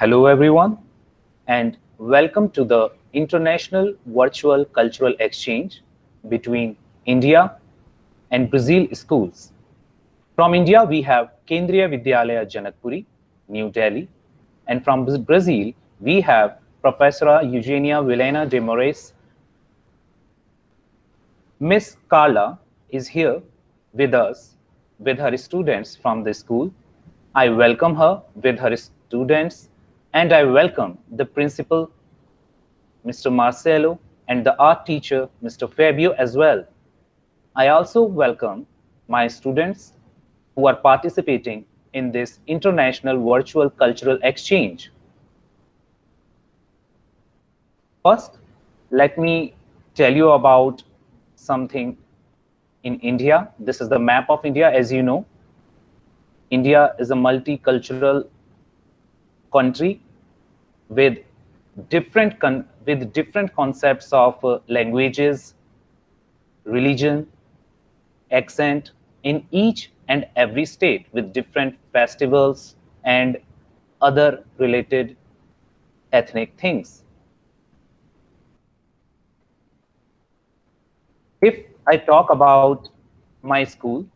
Hello everyone and welcome to the International Virtual Cultural Exchange between India and Brazil schools. From India we have Kendriya Vidyalaya Janakpuri, New Delhi, and from Brazil we have Professora Eugenia Vilhena de Moraes. Miss Carla is here with us with her students from the school. I welcome her with her students and I welcome the principal, Mr. Marcelo, and the art teacher, Mr. Fabio, as well. I also welcome my students who are participating in this international virtual cultural exchange. First, let me tell you about something in India. This is the map of India. As you know, India is a multicultural country with different concepts of languages, religion, accent in each and every state, with different festivals and other related ethnic things. If I talk about my school,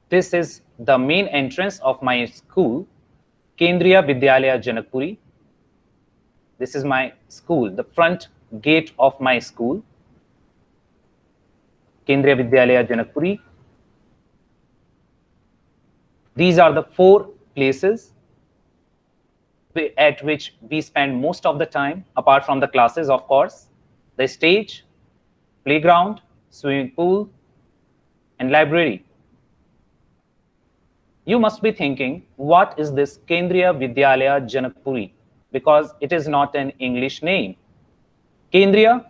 this is the main entrance of my school, Kendriya Vidyalaya Janakpuri. This is my school, the front gate of my school, Kendriya Vidyalaya Janakpuri. These are the four places at which we spend most of the time, apart from the classes, of course: the stage, playground, swimming pool, and library. You must be thinking, what is this Kendriya Vidyalaya Janakpuri? Because it is not an English name. Kendriya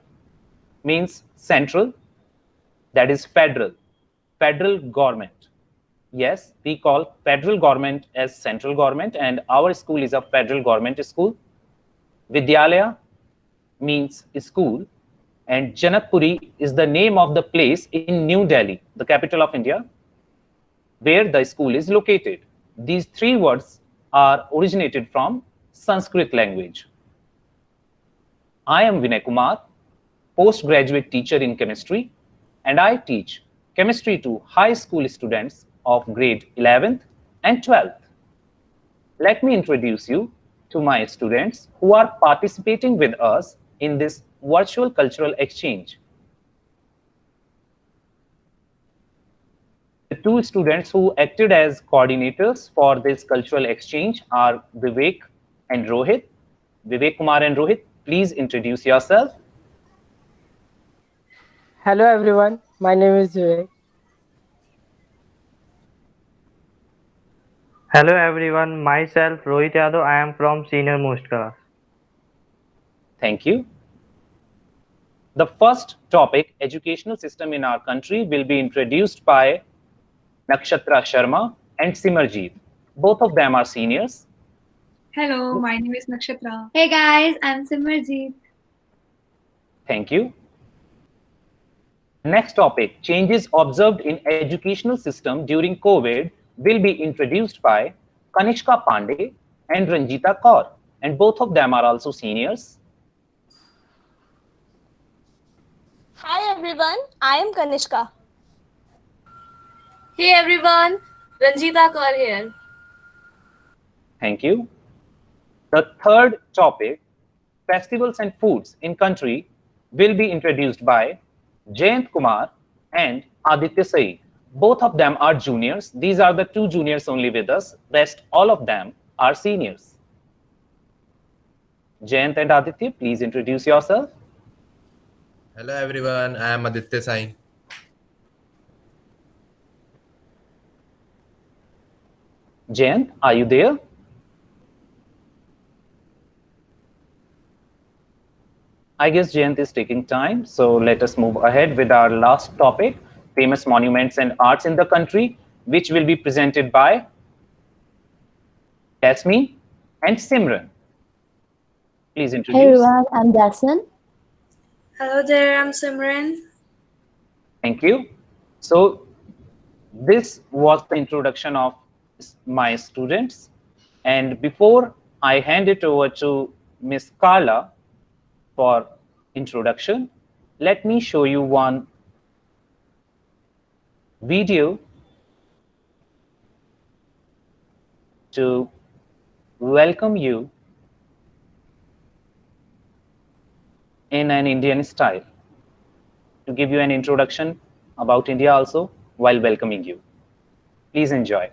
means central, that is federal government. Yes, we call federal government as central government, and our school is a federal government school. Vidyalaya means school, and Janakpuri is the name of the place in New Delhi, the capital of India, where the school is located. These three words are originated from Sanskrit language. I am Vinay Kumar, postgraduate teacher in chemistry, and I teach chemistry to high school students of grade 11th and 12th. Let me introduce you to my students who are participating with us in this virtual cultural exchange. The two students who acted as coordinators for this cultural exchange are Vivek and Rohit. Vivek, Kumar and Rohit, please introduce yourself. Hello everyone, my name is Vivek. Hello everyone, myself Rohit Yadav. I am from senior most class. Thank you. The first topic, educational system in our country, will be introduced by Nakshatra Sharma and Simarjeet. Both of them are seniors. Hello, my name is Nakshatra. Hey guys, I'm Simarjeet. Thank you. Next topic, changes observed in educational system during COVID, will be introduced by Kanishka Pandey and Ranjita Kaur, and both of them are also seniors. Hi everyone, I am Kanishka. Hey everyone, Ranjita Kaur here. Thank you. The third topic, festivals and foods in country, will be introduced by Jayant Kumar and Aditya Saeed. Both of them are juniors. These are the two juniors only with us. Rest all of them are seniors. Jayant and Aditya, please introduce yourself. Hello everyone, I am Aditya Sai. Jayant, are you there? I guess Jayant is taking time, so let us move ahead with our last topic, famous monuments and arts in the country, which will be presented by Jasmine and Simran. Please introduce. Hey everyone, I'm Jasmine. Hello there, I'm Simran. Thank you. So this was the introduction of my students. And before I hand it over to Miss Carla for introduction. Let me show you one video to welcome you in an Indian style, to give you an introduction about India also while welcoming you. Please enjoy.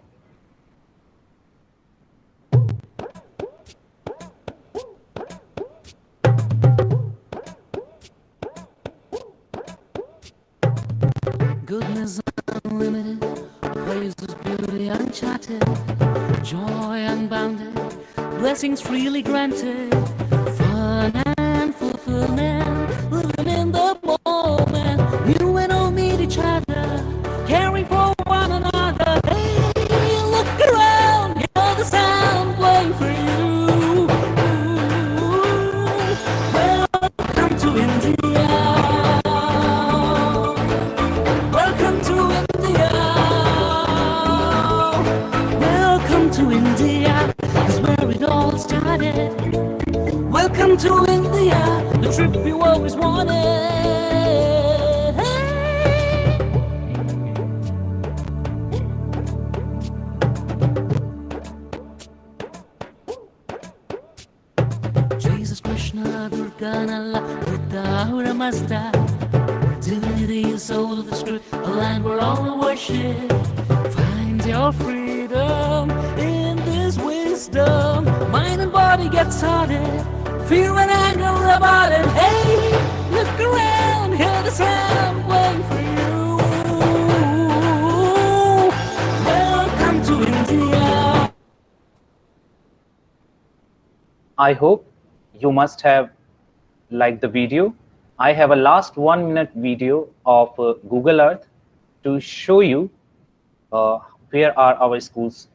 Goodness unlimited, praises beauty uncharted, joy unbounded, blessings freely granted, fun and fulfillment, living in the moment. You and I meet each other, caring for one another. Hey, look around, hear the sound playing for you. Welcome to India. Welcome to India. Welcome to India, is where it all started. Welcome to India, the trip you always wanted. Jesus, Krishna, Durga, Nala, Buddha, Ahura Mazda. Divinity is soul of the script, a land where all will worship. Find your freedom in this wisdom. Mind and body get started. Fear and anger about it. Hey, look around, hear the sound playing for you. Welcome to India. I hope you must have liked the video. I have a last 1 minute video of Google Earth to show you where are our schools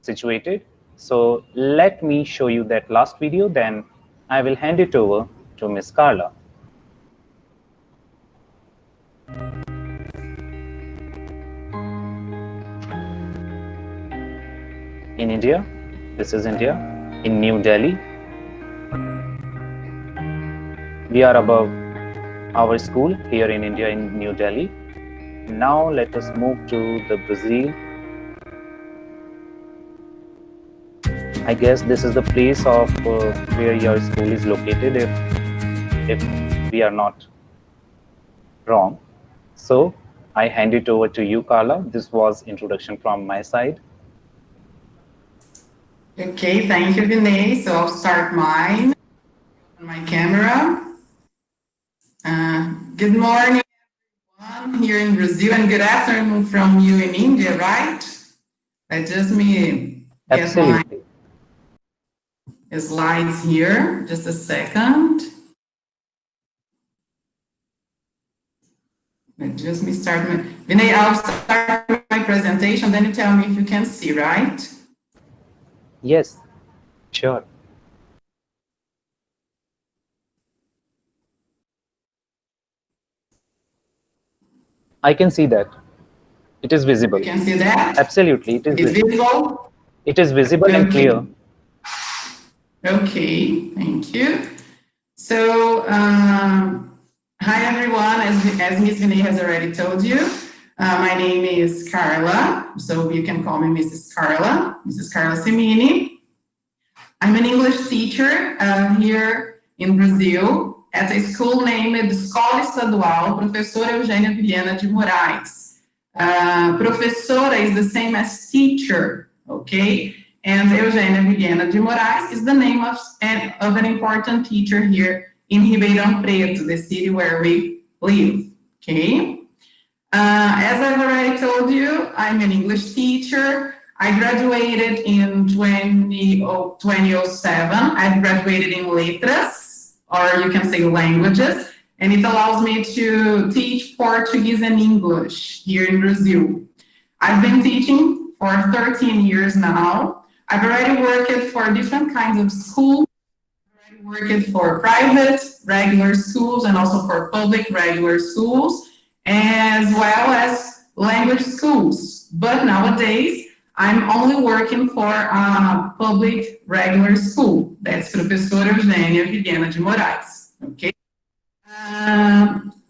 situated. So let me show you that last video, then I will hand it over to Miss Carla. In India, this is India, in New Delhi. We are above our school here in India, in New Delhi. Now let us move to the Brazil. I guess this is the place of where your school is located, if we are not wrong. So I hand it over to you, Carla. This was introduction from my side. Okay, thank you, Vinay. So I'll start mine on my camera. Good morning, everyone here in Brazil, and good afternoon from you in India, right? Let just me get my slides here. Just a second. Let just me start my... Vinay, I'll start my presentation, then you tell me if you can see, right? Yes, sure. I can see that. It is visible. You can see that? Absolutely, it is visible. It is visible and clear. Okay, thank you. So, hi everyone. As Ms. Vinay has already told you, my name is Carla, so you can call me Mrs. Carla Simini. I'm an English teacher here in Brazil at a school named Escola Estadual Professora Eugênia Vilhena de Moraes. Professora is the same as teacher, okay? And Eugênia Vilhena de Moraes is the name of an important teacher here in Ribeirão Preto, the city where we live, okay? As I've already told you, I'm an English teacher. I graduated in 2007. I graduated in Letras, or you can say languages, and it allows me to teach Portuguese and English here in Brazil. I've been teaching for 13 years now. I've already worked for different kinds of schools. I've already worked for private, regular schools, and also for public, regular schools, as well as language schools. But nowadays, I'm only working for a public regular school. That's Professora Eugênia Vilhena de Moraes, okay?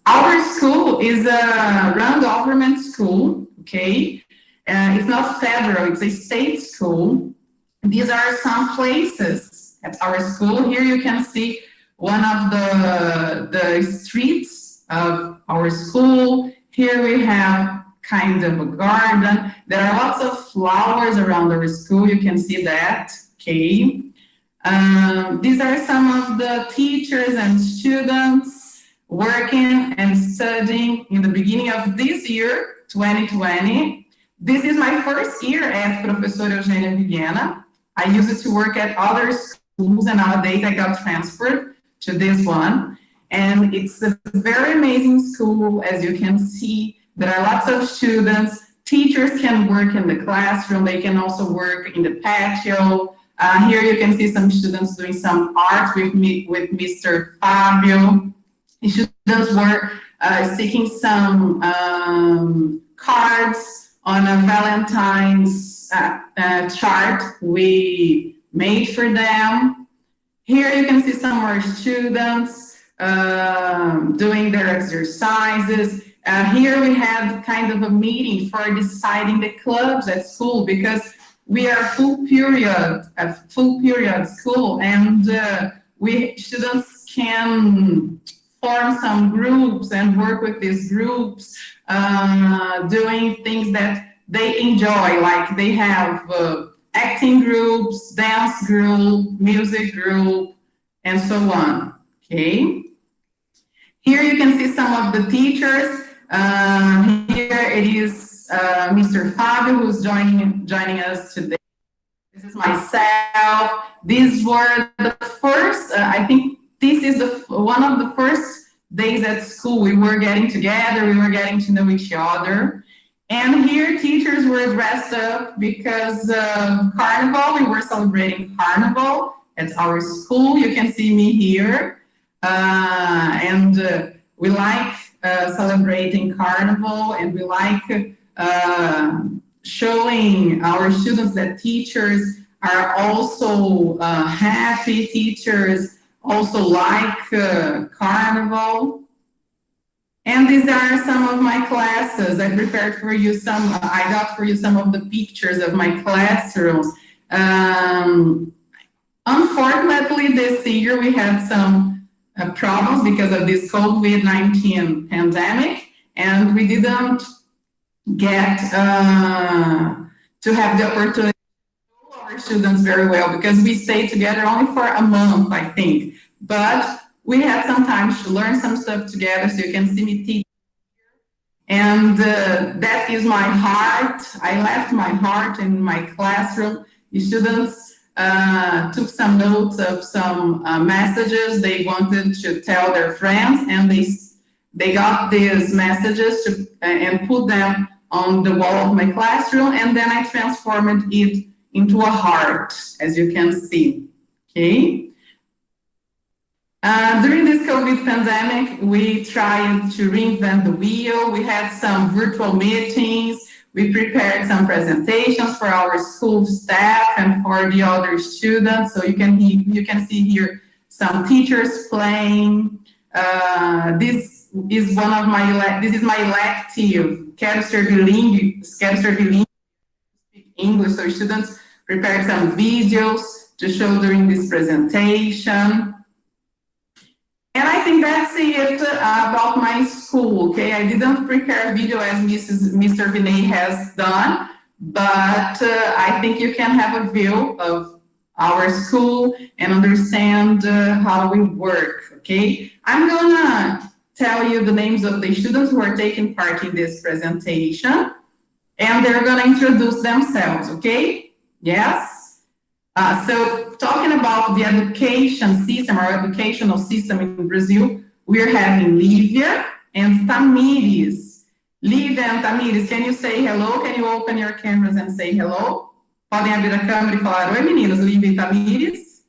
Our school is a run government school, okay? It's not federal, it's a state school. These are some places at our school. Here you can see one of the streets of our school. Here we have kind of a garden. There are lots of flowers around our school. You can see that, okay? These are some of the teachers and students working and studying in the beginning of this year, 2020. This is my first year at Professora Eugênia Vilhena. I used to work at other schools, and nowadays I got transferred to this one. And it's a very amazing school, as you can see. There are lots of students. Teachers can work in the classroom. They can also work in the patio. Here you can see some students doing some art with Mr. Fabio. The students were sticking some cards on a Valentine's chart we made for them. Here you can see some more students doing their exercises. Here we had kind of a meeting for deciding the clubs at school, because we are a full period school, and students can form some groups and work with these groups, doing things that they enjoy, like they have acting groups, dance group, music group, and so on, okay? Here you can see some of the teachers. Here it is Mr. Fabio, who's joining us today. This is myself. These were the first, I think this is one of the first days at school. We were getting together, we were getting to know each other. And here teachers were dressed up because Carnival, we were celebrating Carnival at our school. You can see me here. And we like celebrating Carnival, and we like showing our students that teachers are also happy. Teachers also like Carnival. And these are some of my classes. I prepared for you I got for you some of the pictures of my classrooms. Unfortunately, this year we had some problems because of this COVID-19 pandemic, and we didn't get to have the opportunity to know our students very well, because we stayed together only for a month, I think. But we had some time to learn some stuff together, so you can see me teach. And that is my heart. I left my heart in my classroom. The students took some notes of some messages they wanted to tell their friends, and they got these messages and put them on the wall of my classroom, and then I transformed it into a heart, as you can see, okay? During this COVID pandemic, we tried to reinvent the wheel. We had some virtual meetings. We prepared some presentations for our school staff and for the other students. So you can see here some teachers playing. This is my elective, Quero ser bilíngue, speak English. So students prepared some videos to show during this presentation. And I think that's it about my school, okay? I didn't prepare a video as Mr. Vinay has done, but I think you can have a view of our school and understand how we work, okay? I'm gonna tell you the names of the students who are taking part in this presentation, and they're gonna introduce themselves, okay? Yes? So talking about the education system, our educational system in Brazil, we're having Lívia and Tamiris. Lívia and Tamiris, can you say hello? Can you open your cameras and say hello? Podem abrir a câmera e falar, oi meninas, Lívia e Tamiris.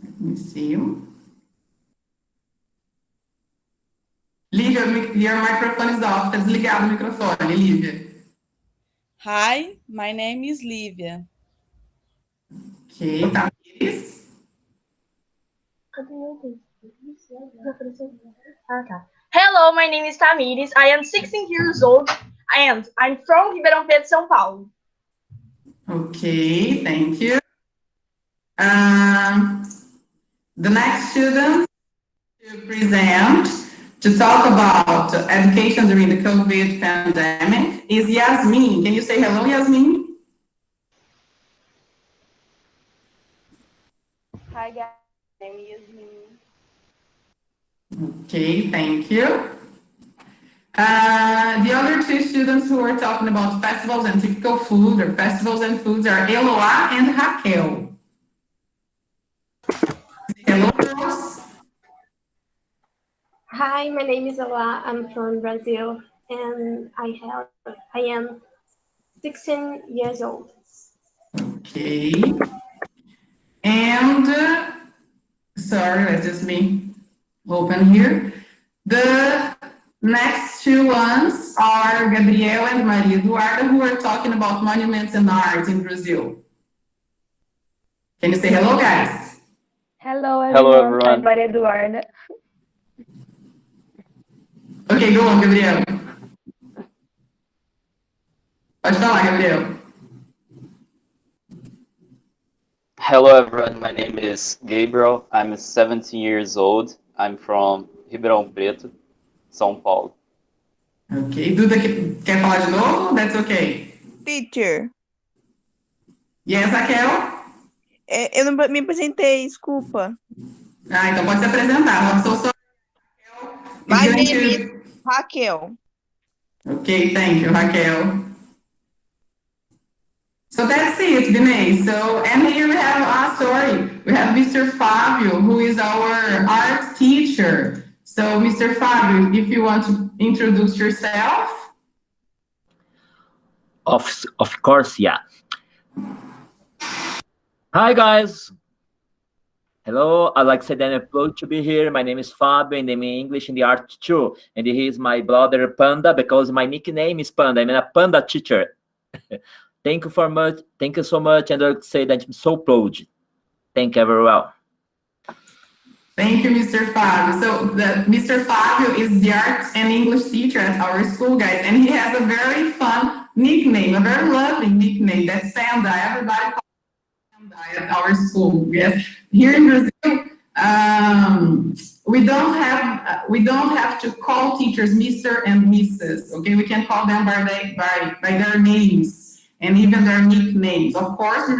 Let me see you. Lívia, your microphone is off. Tá desligado o microfone, Lívia. Hi, my name is Lívia. Ok, Tamiris. Hello, my name is Tamiris. I am 16 years old and I'm from Ribeirão Preto, São Paulo. Okay, thank you. The next student to present to talk about education during the COVID pandemic is Yasmin. Can you say hello, Yasmin? Hi guys, my name is Yasmin. Okay, thank you. The other two students who are talking about festivals and typical food or festivals and foods are Eloá and Raquel. Hello, girls. Hi, my name is Ella. I'm from Brazil, and I am 16 years old. Okay. And sorry, let's just me open here. The next two ones are Gabriel and Maria Eduarda, who are talking about monuments and art in Brazil. Can you say hello, guys? Hello, everyone. I'm Maria Eduarda. Okay, go on, Gabriel. Pode falar, Gabriel. Hello everyone, my name is Gabriel. I'm 17 years old. I'm from Ribeirão Preto, São Paulo. Ok, Duda, quer falar de novo? That's okay. Teacher. Yes, Raquel? Eu não me apresentei, desculpa. Ah, então pode se apresentar. So sorry. My name is Raquel. Okay, thank you, Raquel. So that's it, Vinay. So, and here we have, we have Mr. Fabio, who is our art teacher. So, Mr. Fabio, if you want to introduce yourself. Of course, yeah. Hi, guys. Hello, I'd like to say that I'm proud to be here. My name is Fabio, and I'm in English in the art too. And he is my brother Panda, because my nickname is Panda. I'm a Panda teacher. Thank you so much, and I'd like to say that I'm so proud. Thank you very well. Thank you, Mr. Fabio. So, Mr. Fabio is the art and English teacher at our school, guys, and he has a very fun nickname, a very lovely nickname. That's Panda. Everybody calls him Panda at our school. Yes, here in Brazil, we don't have to call teachers Mr. and Mrs. Okay, we can call them by their names and even their nicknames. Of course,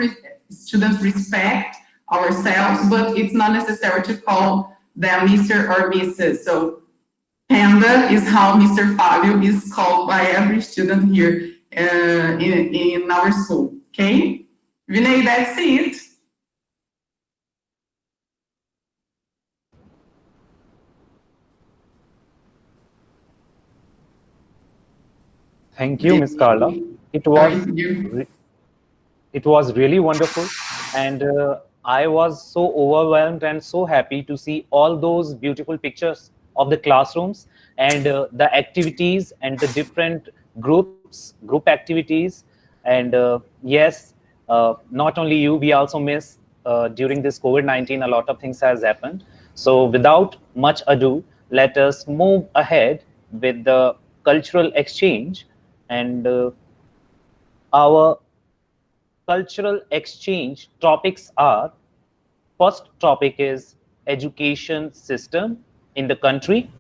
students respect ourselves, but it's not necessary to call them Mr. or Mrs. So Panda is how Mr. Fabio is called by every student here in our school. Okay, Vinay, that's it. Thank you, Ms. Carla. It was really wonderful, and I was so overwhelmed and so happy to see all those beautiful pictures of the classrooms and the activities and the different group activities. And yes, not only you, we also miss during this COVID-19, a lot of things has happened. So without much ado, let us move ahead with the cultural exchange. And our cultural exchange topics are, first topic is education system in the country.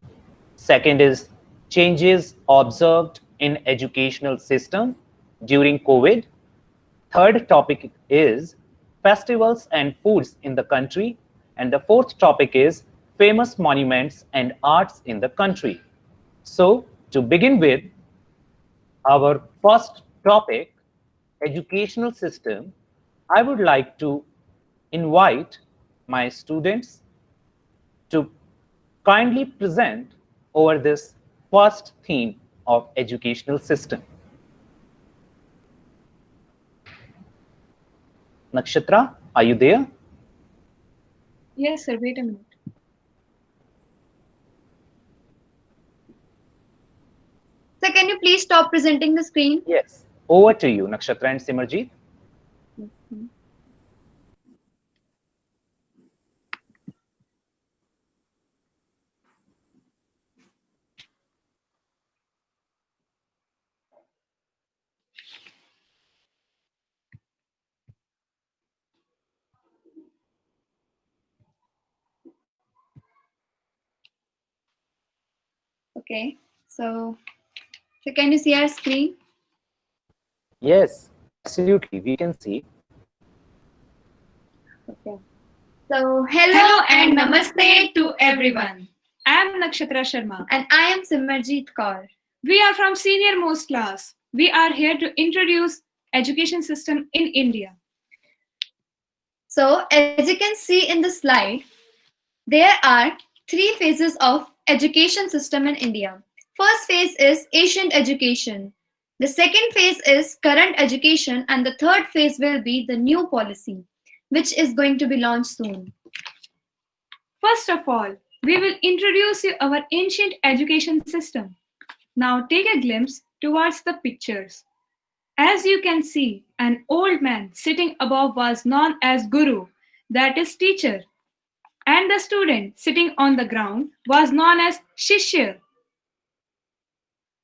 Second is changes observed in educational system during COVID. Third topic is festivals and foods in the country. And the fourth topic is famous monuments and arts in the country. So to begin with, our first topic, educational system, I would like to invite my students to kindly present over this first theme of educational system. Nakshatra, are you there? Yes, sir. Wait a minute. please stop presenting the screen? Yes. Over to you, Nakshatra and Simarjeet. Okay, so can you see our screen? Yes, absolutely. We can see. Okay. So hello and namaste to everyone. I am Nakshatra Sharma. And I am Simarjeet Kaur. We are from senior most class. We are here to introduce education system in India. So as you can see in the slide, there are 3 phases of education system in India. First phase is ancient education. The second phase is current education, and the third phase will be the new policy, which is going to be launched soon. First of all, we will introduce you our ancient education system. Now take a glimpse towards the pictures. As you can see, an old man sitting above was known as Guru, that is teacher, and the student sitting on the ground was known as Shishya.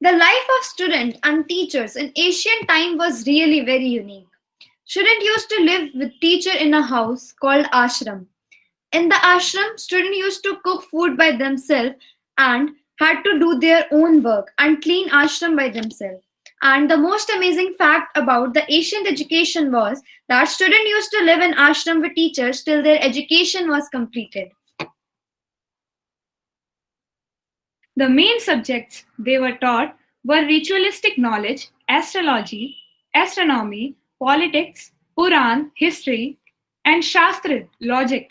The life of student and teachers in ancient time was really very unique. Student used to live with teacher in a house called ashram. In the ashram, student used to cook food by themselves and had to do their own work and clean ashram by themselves. And the most amazing fact about the ancient education was that student used to live in ashram with teachers till their education was completed. The main subjects they were taught were ritualistic knowledge, astrology, astronomy, politics, Puran, history, and Shastra, logic.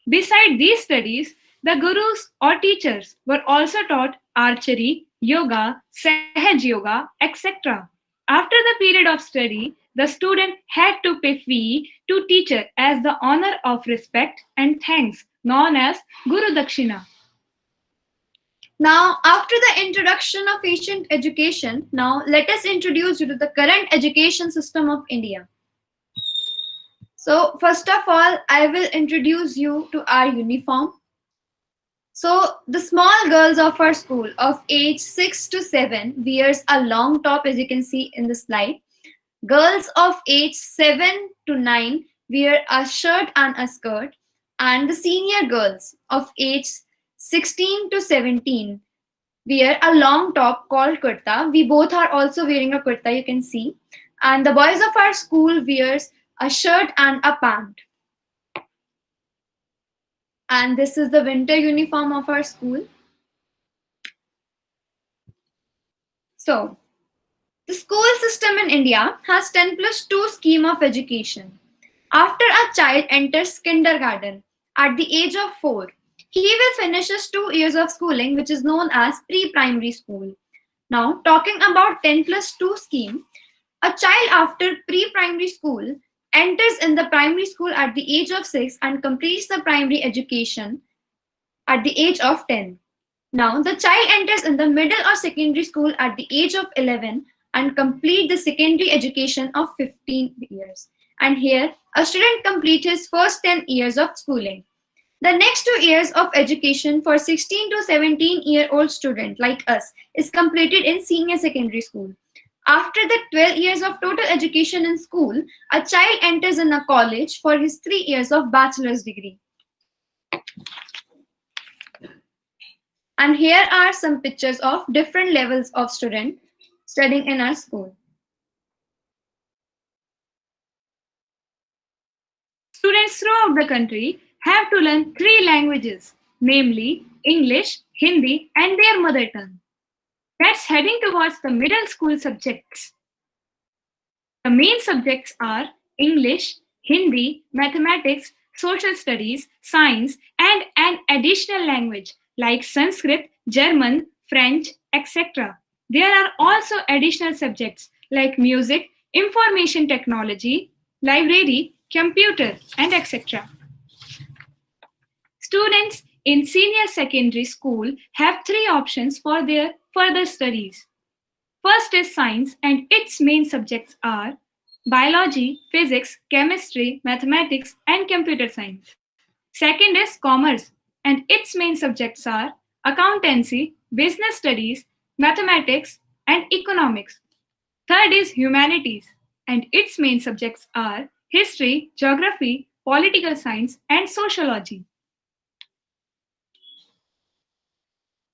Beside these studies, the gurus or teachers were also taught archery, yoga, Sahaj yoga, etc. After the period of study, the student had to pay fee to teacher as the honor of respect and thanks, known as Guru Dakshina. Now, after the introduction of ancient education, now let us introduce you to the current education system of India. So, first of all, I will introduce you to our uniform. So, the small girls of our school of age 6 to 7 wears a long top, as you can see in the slide. Girls of age 7 to 9 wear a shirt and a skirt. And the senior girls of age 16 to 17 wear a long top called kurta. We both are also wearing a kurta, you can see. And the boys of our school wears a shirt and a pant. And this is the winter uniform of our school. So, the school system in India has 10+2 scheme of education. After a child enters kindergarten at the age of 4, he will finish his 2 years of schooling, which is known as pre-primary school. Now, talking about 10+2 scheme, a child after pre-primary school enters in the primary school at the age of 6 and completes the primary education at the age of 10. Now, the child enters in the middle or secondary school at the age of 11 and complete the secondary education of 15 years. And here, a student completes his first 10 years of schooling. The next 2 years of education for 16 to 17-year-old student like us is completed in senior secondary school. After the 12 years of total education in school, a child enters in a college for his 3 years of bachelor's degree. And here are some pictures of different levels of students studying in our school. Students throughout the country have to learn 3 languages, namely English, Hindi, and their mother tongue. That's heading towards the middle school subjects. The main subjects are English, Hindi, mathematics, social studies, science, and an additional language like Sanskrit, German, French, etc. There are also additional subjects like music, information technology, library, computer, and etc. Students in senior secondary school have 3 options for their further studies. First is science, and its main subjects are biology, physics, chemistry, mathematics, and computer science. Second is commerce, and its main subjects are accountancy, business studies, mathematics, and economics. Third is humanities, and its main subjects are history, geography, political science, and sociology.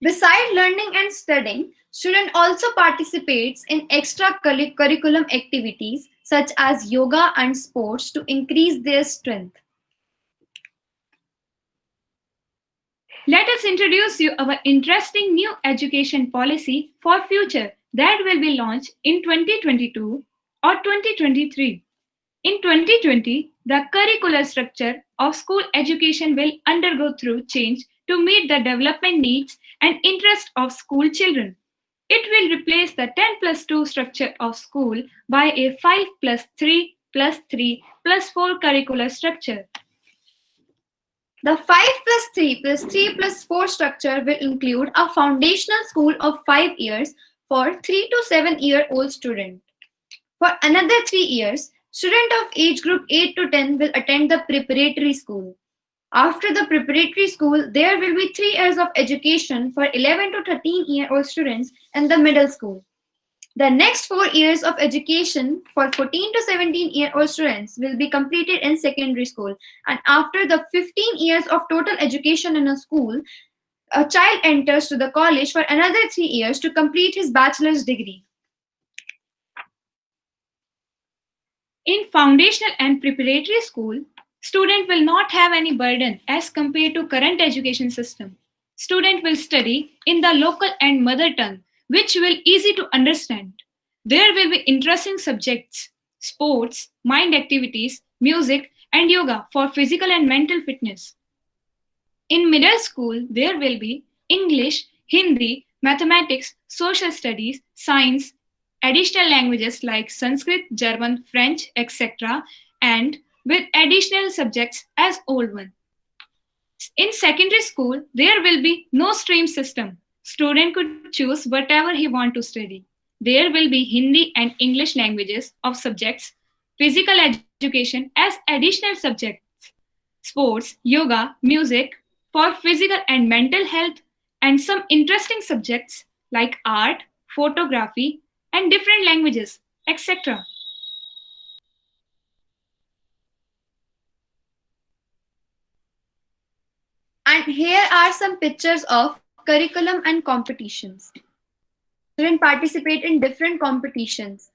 Besides learning and studying, student also participates in extracurriculum activities such as yoga and sports to increase their strength. Let us introduce you our interesting new education policy for future that will be launched in 2022 or 2023. In 2020, the curricular structure of school education will undergo through change to meet the development needs and interest of school children. It will replace the 10+2 structure of school by a 5+3+3+4 curricular structure. The 5+3+3+4 structure will include a foundational school of 5 years for 3 to 7-year-old students. For another 3 years, students of age group 8 to 10 will attend the preparatory school. After the preparatory school, there will be 3 years of education for 11 to 13-year-old students in the middle school. The next 4 years of education for 14 to 17-year-old students will be completed in secondary school. And after the 15 years of total education in a school, a child enters to the college for another 3 years to complete his bachelor's degree. In foundational and preparatory school, student will not have any burden as compared to current education system. Student will study in the local and mother tongue, which will easy to understand. There will be interesting subjects, sports, mind activities, music, and yoga for physical and mental fitness. In middle school, there will be English, Hindi, mathematics, social studies, science, additional languages like Sanskrit, German, French, etc., and with additional subjects as old one. In secondary school, there will be no stream system. Student could choose whatever he want to study. There will be Hindi and English languages of subjects, physical education as additional subjects, sports, yoga, music for physical and mental health, and some interesting subjects like art, photography, and different languages, etc. And here are some pictures of curriculum and competitions. Students participate in different competitions.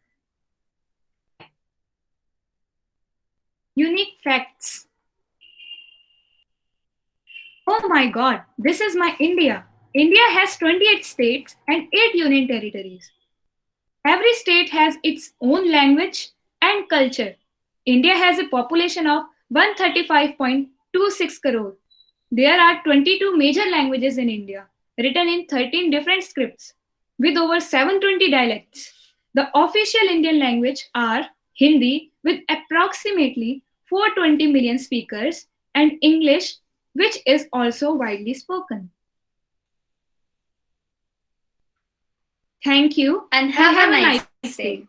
Unique facts. Oh my God, this is my India. India has 28 states and 8 union territories. Every state has its own language and culture. India has a population of 135.26 crore. There are 22 major languages in India, written in 13 different scripts, with over 720 dialects. The official Indian language are Hindi, with approximately 420 million speakers, and English, which is also widely spoken. Thank you, and have a nice day.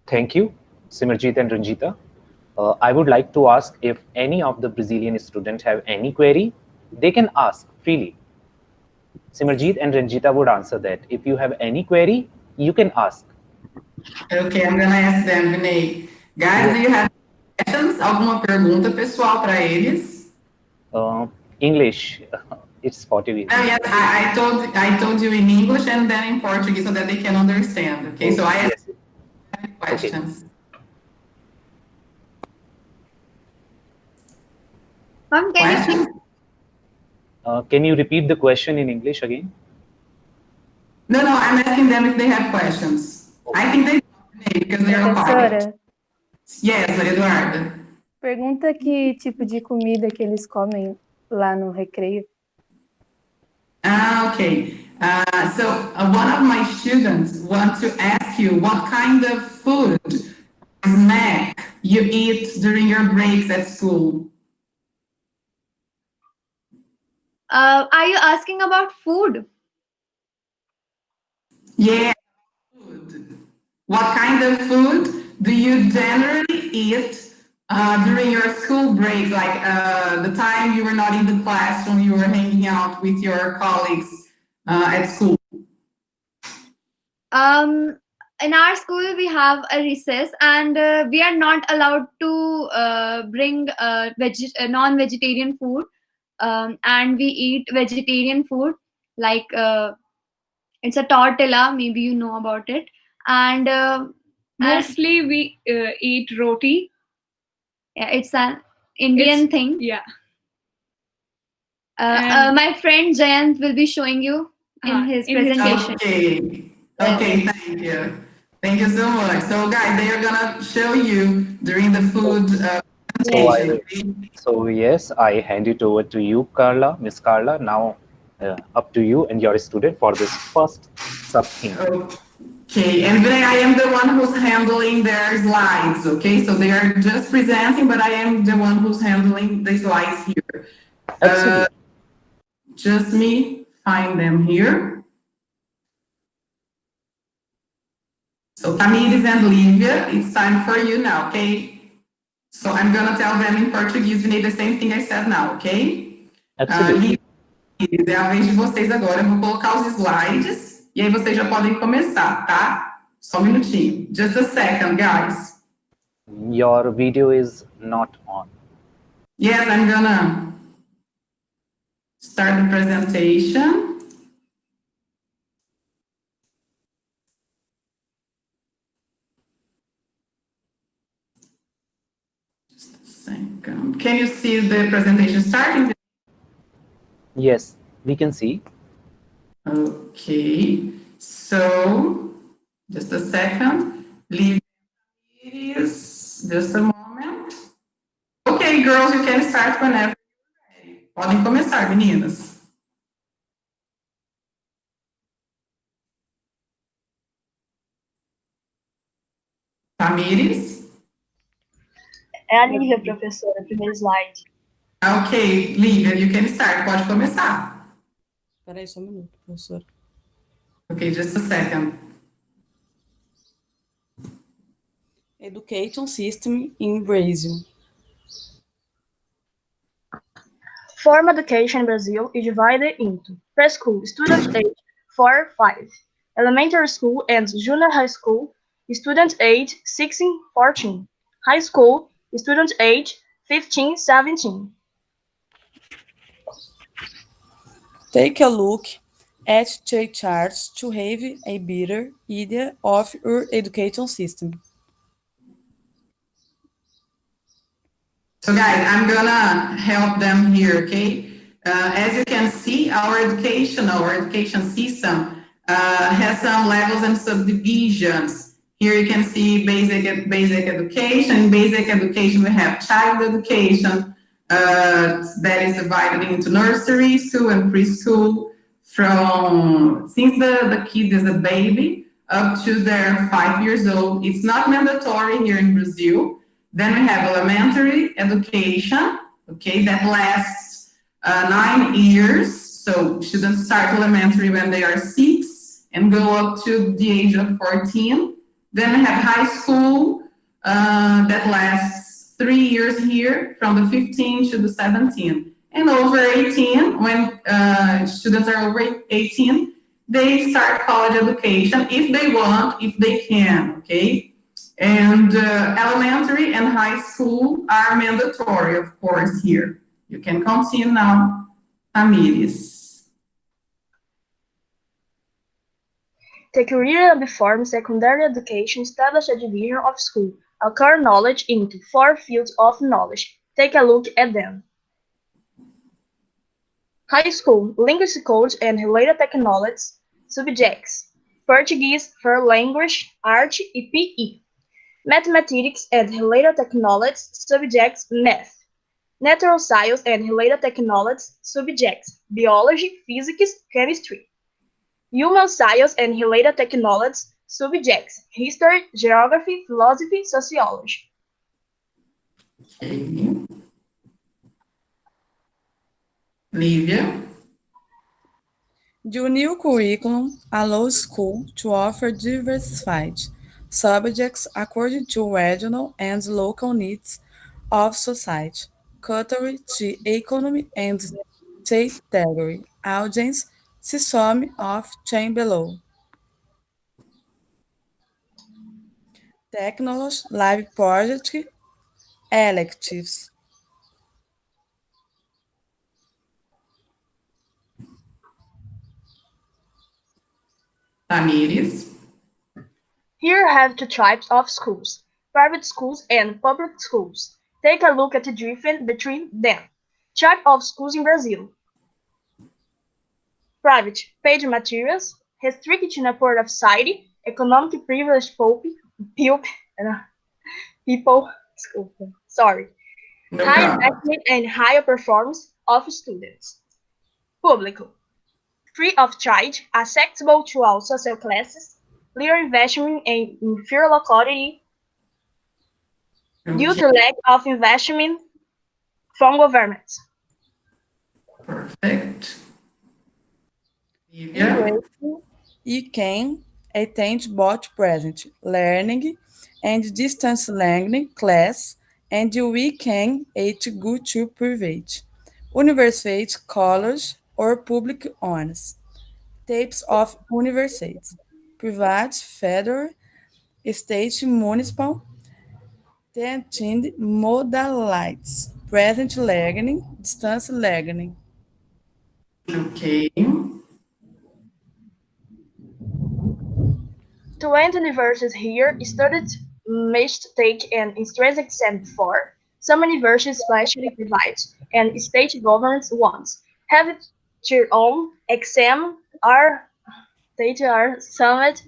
Thank you, Simarjeet and Ranjita. I would like to ask if any of the Brazilian students have any query, they can ask freely. Simarjeet and Ranjita would answer that. If you have any query, you can ask. Okay, I'm gonna ask them, Vinay. Guys, do you have questions? Alguma pergunta pessoal para eles? English, it's Portuguese. Yes, I told you in English and then in Portuguese so that they can understand. Okay, so I ask questions. Okay. Can you repeat the question in English again? No, I'm asking them if they have questions. Okay. I think they do, because they are Professora, Yes, Eduardo. pergunta que tipo de comida que eles comem lá no recreio. Okay. So one of my students wants to ask you what kind of food, snack you eat during your breaks at school. Are you asking about food? Yeah, food. What kind of food do you generally eat during your school break? Like the time you were not in the classroom, you were hanging out with your colleagues at school? In our school, we have a recess, and we are not allowed to bring non-vegetarian food, and we eat vegetarian food like it's a tortilla. Maybe you know about it, and Mostly we eat roti. yeah, it's an Indian thing. Yeah. My friend Jayant will be showing you in his presentation. Okay. Okay, thank you. Thank you so much. So guys, they are gonna show you during the food presentation. So yes, I hand it over to you, Carla, Miss Carla. Now up to you and your student for this first sub-theme. Okay, and Vinay, I am the one who's handling their slides, okay? So they are just presenting, but I am the one who's handling the slides here. Just me find them here. So Tamiris and Lívia, it's time for you now, okay? So I'm gonna tell them in Portuguese, Vinay, the same thing I said now, okay? Absolutely. É a vez de vocês agora, eu vou colocar os slides. E aí vocês já podem começar, tá? Só um minutinho. Just a second, guys. Your video is not on. Yes, I'm gonna start the presentation. Just a second. Can you see the presentation starting? Yes, we can see. Okay, so just a second. Leave this, just a moment. Okay, girls, you can start whenever you're ready. Podem começar, meninas. Tamiris? É a Lívia, professora, primeiro slide. Ok, Lívia, you can start. Pode começar. Espera aí só um minuto, professora. Ok, just a second. Education system in Brazil. Formal education in Brazil is divided into preschool, student age 4-5, elementary school and junior high school, student age 16-14, high school, student age 15-17. Take a look at the charts to have a better idea of your education system. So guys, I'm gonna help them here, okay? As you can see, our education system has some levels and subdivisions. Here you can see basic education. In basic education, we have child education that is divided into nursery, school, and preschool. Since the kid is a baby up to they're 5 years old. It's not mandatory here in Brazil. Then we have elementary education, okay, that lasts 9 years. So students start elementary when they are 6 and go up to the age of 14. Then we have high school that lasts 3 years here, from the 15 to the 17. And over 18, when students are over 18, they start college education if they want, if they can, okay? And elementary and high school are mandatory, of course, here. You can continue now, Tamiris. The career before secondary education established a division of school, acquire knowledge into 4 fields of knowledge. Take a look at them. High school, linguistic codes and related technologies, subjects, Portuguese, for language, art, e PE. Mathematics and related technologies, subjects, math. Natural science and related technologies, subjects, biology, physics, chemistry. Human science and related technologies, subjects, history, geography, philosophy, sociology. Okay. Lívia? The new curriculum allows schools to offer diversified subjects according to regional and local needs of society, culture, the economy, and territory. Audience, see some of chain below. Technology, live project, electives. Tamiris. Here I have two types of schools, private schools and public schools. Take a look at the difference between them. Type of schools in Brazil. Private, paid materials, restricted to a part of society, economic privileged people, sorry. No High problem. investment and higher performance of students. Public, free of charge, accessible to all social classes, little investment in inferior locality due to lack of investment from governments. Perfect. You can attend both present learning and distance learning class, and we can go to private, university, college, or public honors. Types of universities: private, federal, state, municipal, teaching modalities, present learning, distance learning. Okay. To enter universities here, students must take an entrance exam before. Some universities especially provide, and state governments ones have their own exam they are summed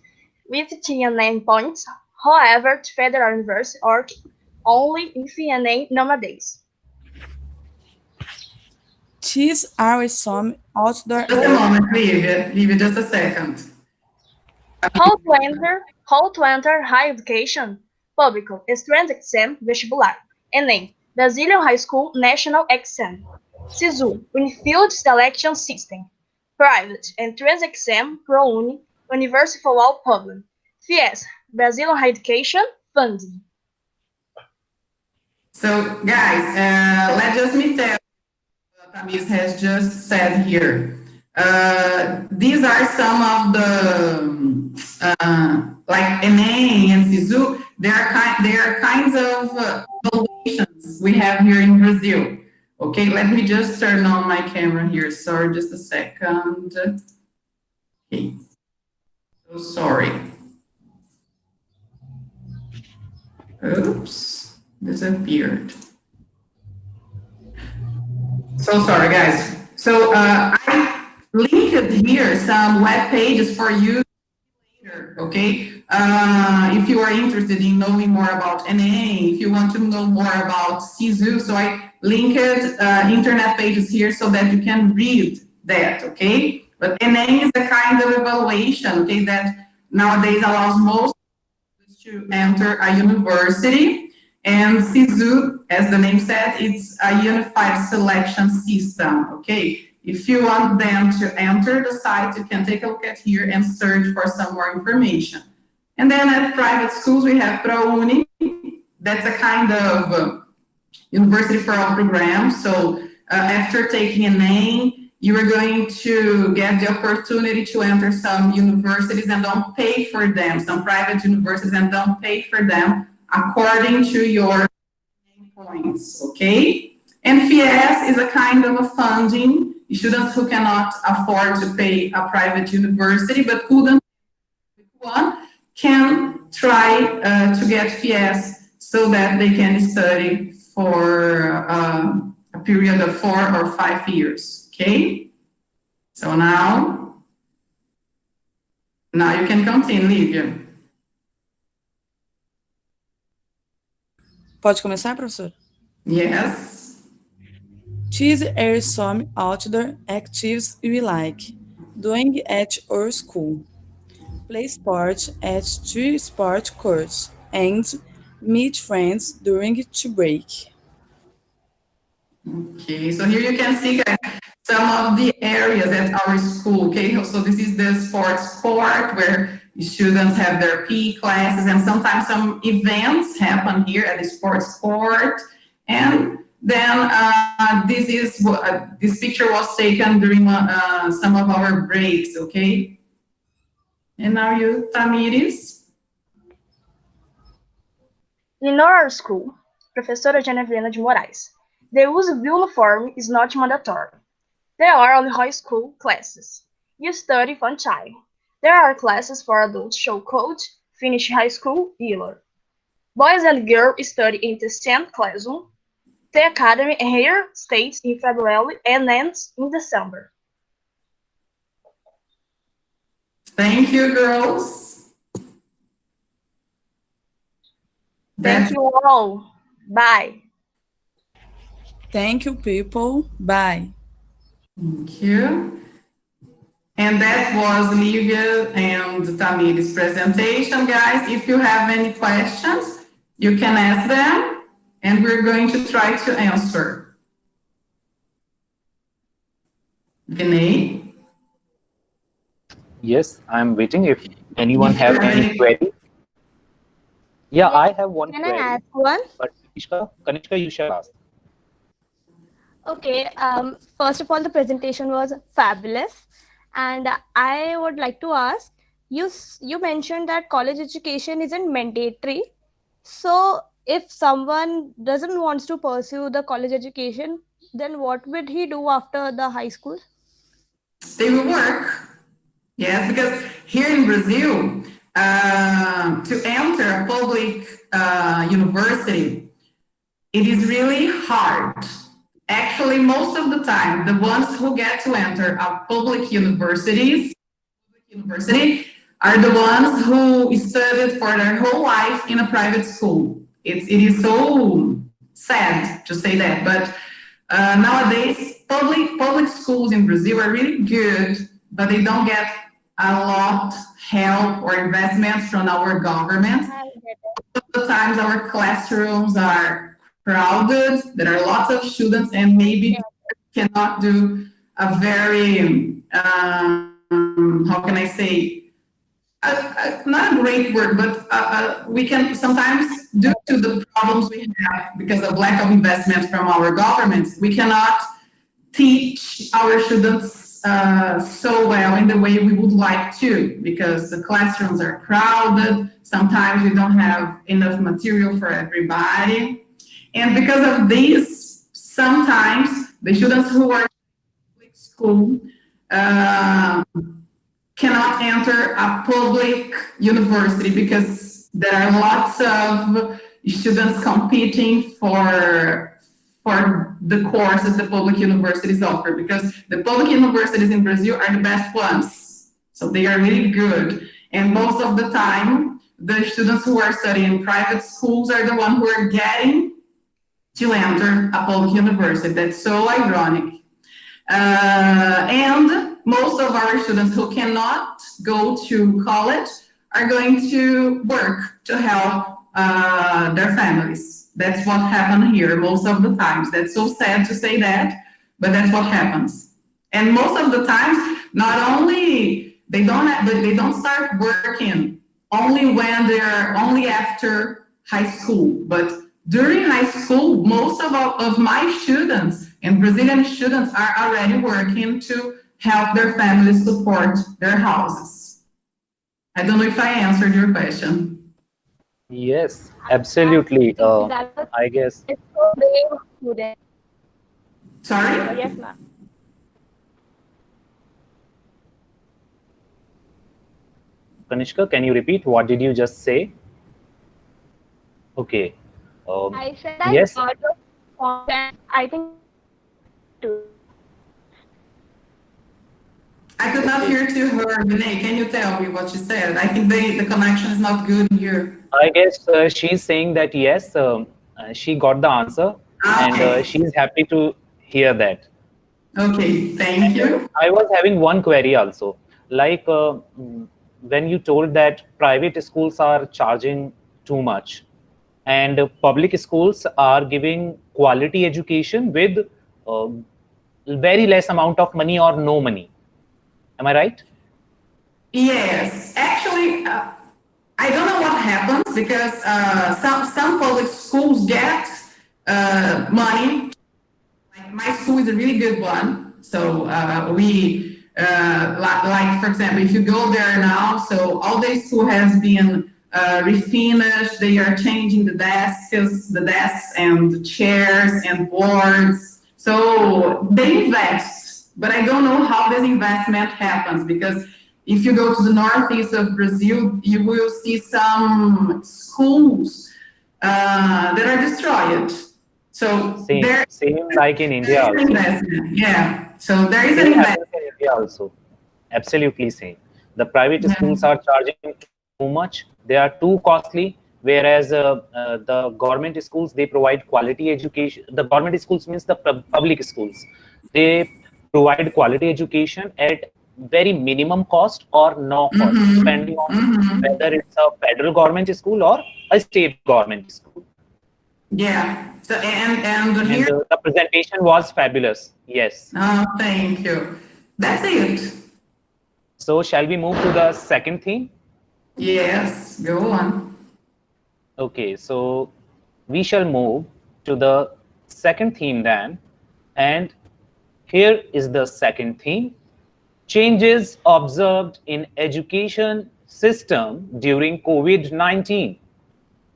with TNA points. However, the federal universities are only in VINAY nowadays. These are some outdoor. Just a moment, Lívia, just a second. How to enter higher education? Public, entrance exam, vestibular. ENEM, Brazilian High School National Exam. SISU, Unified Selection System. Private, entrance exam, ProUni, University for All Public. FIES, Brazilian Higher Education Funding. So, guys, let me tell you what Tamiris has just said here. These are some of the, like ENEM and SISU, they are kinds of evaluations we have here in Brazil. Okay, let me just turn on my camera here. Sorry, just a second. Okay, so sorry. Oops, disappeared. So sorry, guys. So I linked here some web pages for you later, okay? If you are interested in knowing more about NA, if you want to know more about SISU, so I linked internet pages here so that you can read that, okay? But NA is a kind of evaluation, okay, that nowadays allows most to enter a university. And SISU, as the name said, it's a unified selection system, okay? If you want them to enter the site, you can take a look at here and search for some more information. And then at private schools, we have ProUni. That's a kind of university for all program. So after taking a name, you are going to get the opportunity to enter some universities and don't pay for them, some private universities, and don't pay for them according to your points, okay? And FIES is a kind of a funding. Students who cannot afford to pay a private university but couldn't one can try to get FIES so that they can study for a period of 4 or 5 years, okay? So now you can continue, Lívia. Pode começar, professor? Yes. These are some outdoor activities we like doing at our school. Play sport at the sport courts and meet friends during tea break. Okay, so here you can see, guys, some of the areas at our school, okay? So this is the sports court where students have their PE classes, and sometimes some events happen here at the sports court. And then this picture was taken during some of our breaks, okay? And now you, Tamiris. In our school, Professora VILHENA de Moraes, the use of uniform is not mandatory. There are only high school classes. You study one child. There are classes for adults show code, finish high school year. Boys and girls study in the same classroom. The academy here starts in February and ends in December. Thank you, girls. Thank you all. Bye. Thank you, people. Bye. Thank you. And that was Lívia and Tamiris' presentation, guys. If you have any questions, you can ask them, and we're going to try to answer. Vinay? Yes, I'm waiting if anyone have any query. Yeah, I have one Can query. I ask one? But Kanishka, you shall ask. Okay, first of all, the presentation was fabulous. And I would like to ask, you mentioned that college education isn't mandatory. So if someone doesn't want to pursue the college education, then what would he do after the high school? They will work. Yes, because here in Brazil, to enter a public university, it is really hard. Actually, most of the time, the ones who get to enter a public university are the ones who studied for their whole life in a private school. It is so sad to say that, but nowadays, public schools in Brazil are really good, but they don't get a lot help or investments from our government. Sometimes our classrooms are crowded, there are lots of students, and maybe cannot do a very, how can I say, not a great work, but we can sometimes, due to the problems we have because of lack of investment from our governments, we cannot teach our students so well in the way we would like to, because the classrooms are crowded, sometimes we don't have enough material for everybody. And because of this, sometimes the students who are in public school cannot enter a public university because there are lots of students competing for the courses the public universities offer, because the public universities in Brazil are the best ones. So they are really good. And most of the time, the students who are studying in private schools are the ones who are getting to enter a public university. That's so ironic. And most of our students who cannot go to college are going to work to help their families. That's what happened here most of the times. That's so sad to say that, but that's what happens. And most of the times, not only they don't start working only when they're only after high school, but during high school, most of my students and Brazilian students are already working to help their families support their houses. I don't know if I answered your question. Yes, absolutely. I guess. Sorry? Yes, ma'am. Kanishka, can you repeat? What did you just say? Okay. I said I yes. got your content. I think too. I could not hear to her. Vinay, can you tell me what she said? I think the connection is not good here. I guess she's saying that yes, she got the answer, and she's happy to hear that. Okay, thank you. I was having one query also. Like when you told that private schools are charging too much, and public schools are giving quality education with very less amount of money or no money. Am I right? Yes, actually, I don't know what happens because some public schools get money. Like my school is a really good one, so we like for example, if you go there now, so all the school has been refinished. They are changing the desks and the chairs and boards. So they invest, but I don't know how this investment happens because if you go to the northeast of Brazil, you will see some schools that are destroyed. So same like in India also. Investment. Yeah. So there is an Same investment. happens in India also. Absolutely same. The private schools are charging too much. They are too costly. Whereas the government schools, they provide quality education. The government schools means the public schools. They provide quality education at very minimum cost or no cost, depending on whether it's a federal government school or a state government school. Yeah. So and here the presentation was fabulous. Yes. Oh, thank you. That's it. So shall we move to the second theme? Yes, go on. Okay, so we shall move to the second theme then. And here is the second theme: changes observed in education system during COVID-19.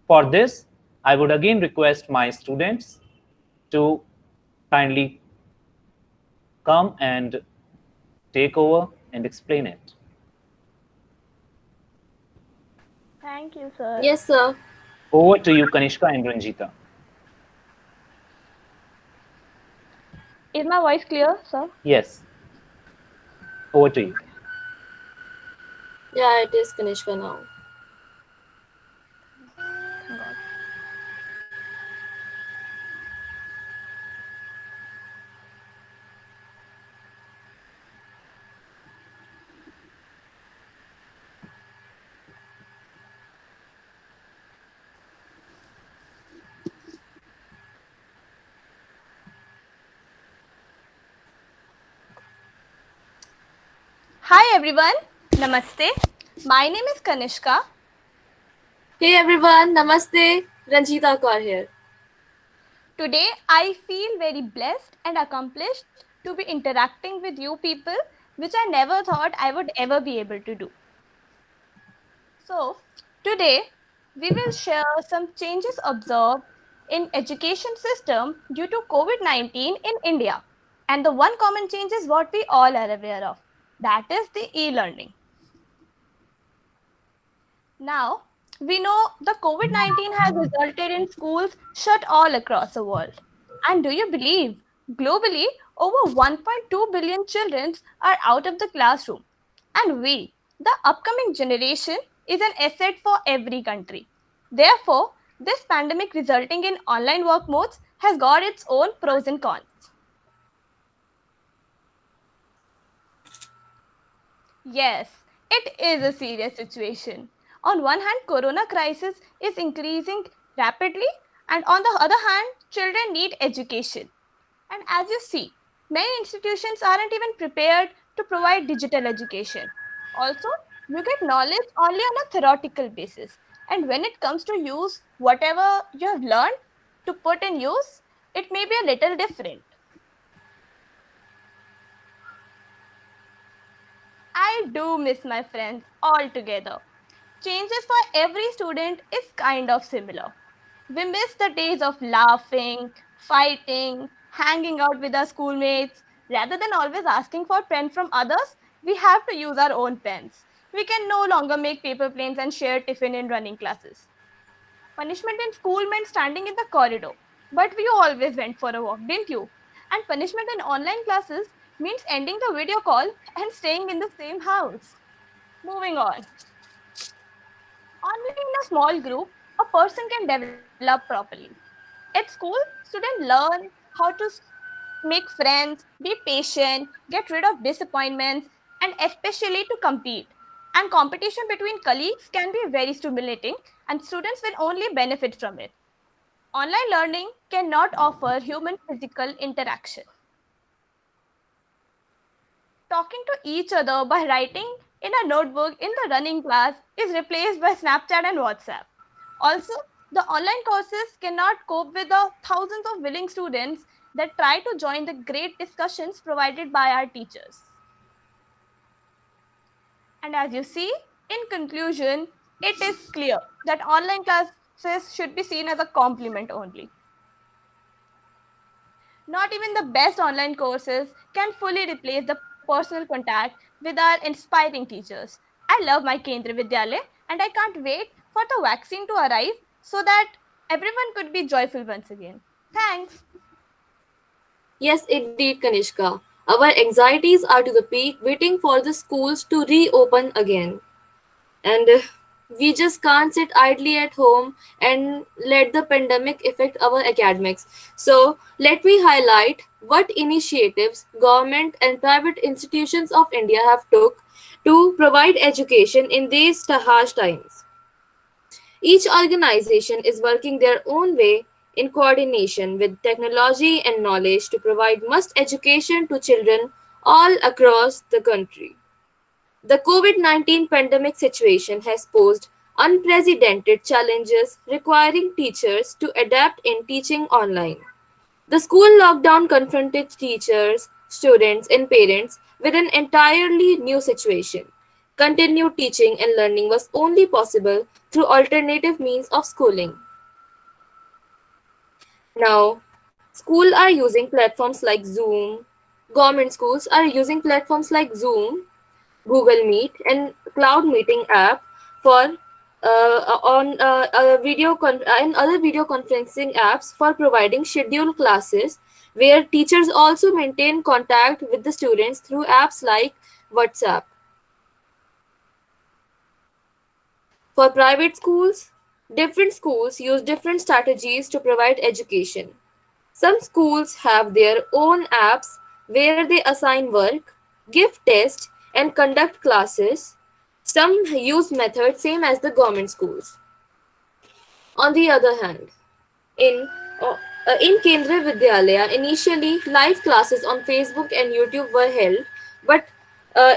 For this, I would again request my students to kindly come and take over and explain it. Thank you, sir. Yes, sir. Over to you, Kanishka and Ranjita. Is my voice clear, sir? Yes. Over to you. Yeah, it is Kanishka now. Hi everyone, Namaste. My name is Kanishka. Hey everyone, Namaste. Ranjita Kaur here. Today I feel very blessed and accomplished to be interacting with you people, which I never thought I would ever be able to do. So today we will share some changes observed in education system due to COVID-19 in India. And the one common change is what we all are aware of. That is the e-learning. Now, we know the COVID-19 has resulted in schools shut all across the world. And do you believe, globally, over 1.2 billion children are out of the classroom. And we, the upcoming generation, is an asset for every country. Therefore, this pandemic resulting in online work modes has got its own pros and cons. Yes, it is a serious situation. On one hand, corona crisis is increasing rapidly, and on the other hand, children need education. And as you see, many institutions aren't even prepared to provide digital education. Also, you get knowledge only on a theoretical basis. And when it comes to use whatever you have learned to put in use, it may be a little different. I do miss my friends altogether. Changes for every student is kind of similar. We miss the days of laughing, fighting, hanging out with our schoolmates. Rather than always asking for pen from others, we have to use our own pens. We can no longer make paper planes and share tiffin in running classes. Punishment in school meant standing in the corridor, but we always went for a walk, didn't you? And punishment in online classes means ending the video call and staying in the same house. Moving on. Only in a small group, a person can develop properly. At school, students learn how to make friends, be patient, get rid of disappointments, and especially to compete. And competition between colleagues can be very stimulating, and students will only benefit from it. Online learning cannot offer human physical interaction. talking to each other by writing in a notebook in the running class is replaced by Snapchat and WhatsApp. Also, the online courses cannot cope with the thousands of willing students that try to join the great discussions provided by our teachers. And as you see, in conclusion, it is clear that online classes should be seen as a complement only. Not even the best online courses can fully replace the personal contact with our inspiring teachers. I love my Kendriya Vidyalaya and I can't wait for the vaccine to arrive so that everyone could be joyful once again. Thanks. Yes, indeed, Kanishka. Our anxieties are to the peak, waiting for the schools to reopen again. And we just can't sit idly at home and let the pandemic affect our academics. So let me highlight what initiatives government and private institutions of India have took to provide education in these harsh times. Each organization is working their own way in coordination with technology and knowledge to provide must education to children all across the country. The COVID-19 pandemic situation has posed unprecedented challenges requiring teachers to adapt in teaching online. The school lockdown confronted teachers, students, and parents with an entirely new situation. Continued teaching and learning was only possible through alternative means of schooling. Now, schools are using platforms like Zoom. Government schools are using platforms like Zoom, Google Meet, and Cloud Meeting app for on and other video conferencing apps for providing scheduled classes, where teachers also maintain contact with the students through apps like WhatsApp. For private schools, different schools use different strategies to provide education. Some schools have their own apps where they assign work, give tests, and conduct classes. Some use methods same as the government schools. On the other hand, in in Kendriya Vidyalaya, initially live classes on Facebook and YouTube were held, but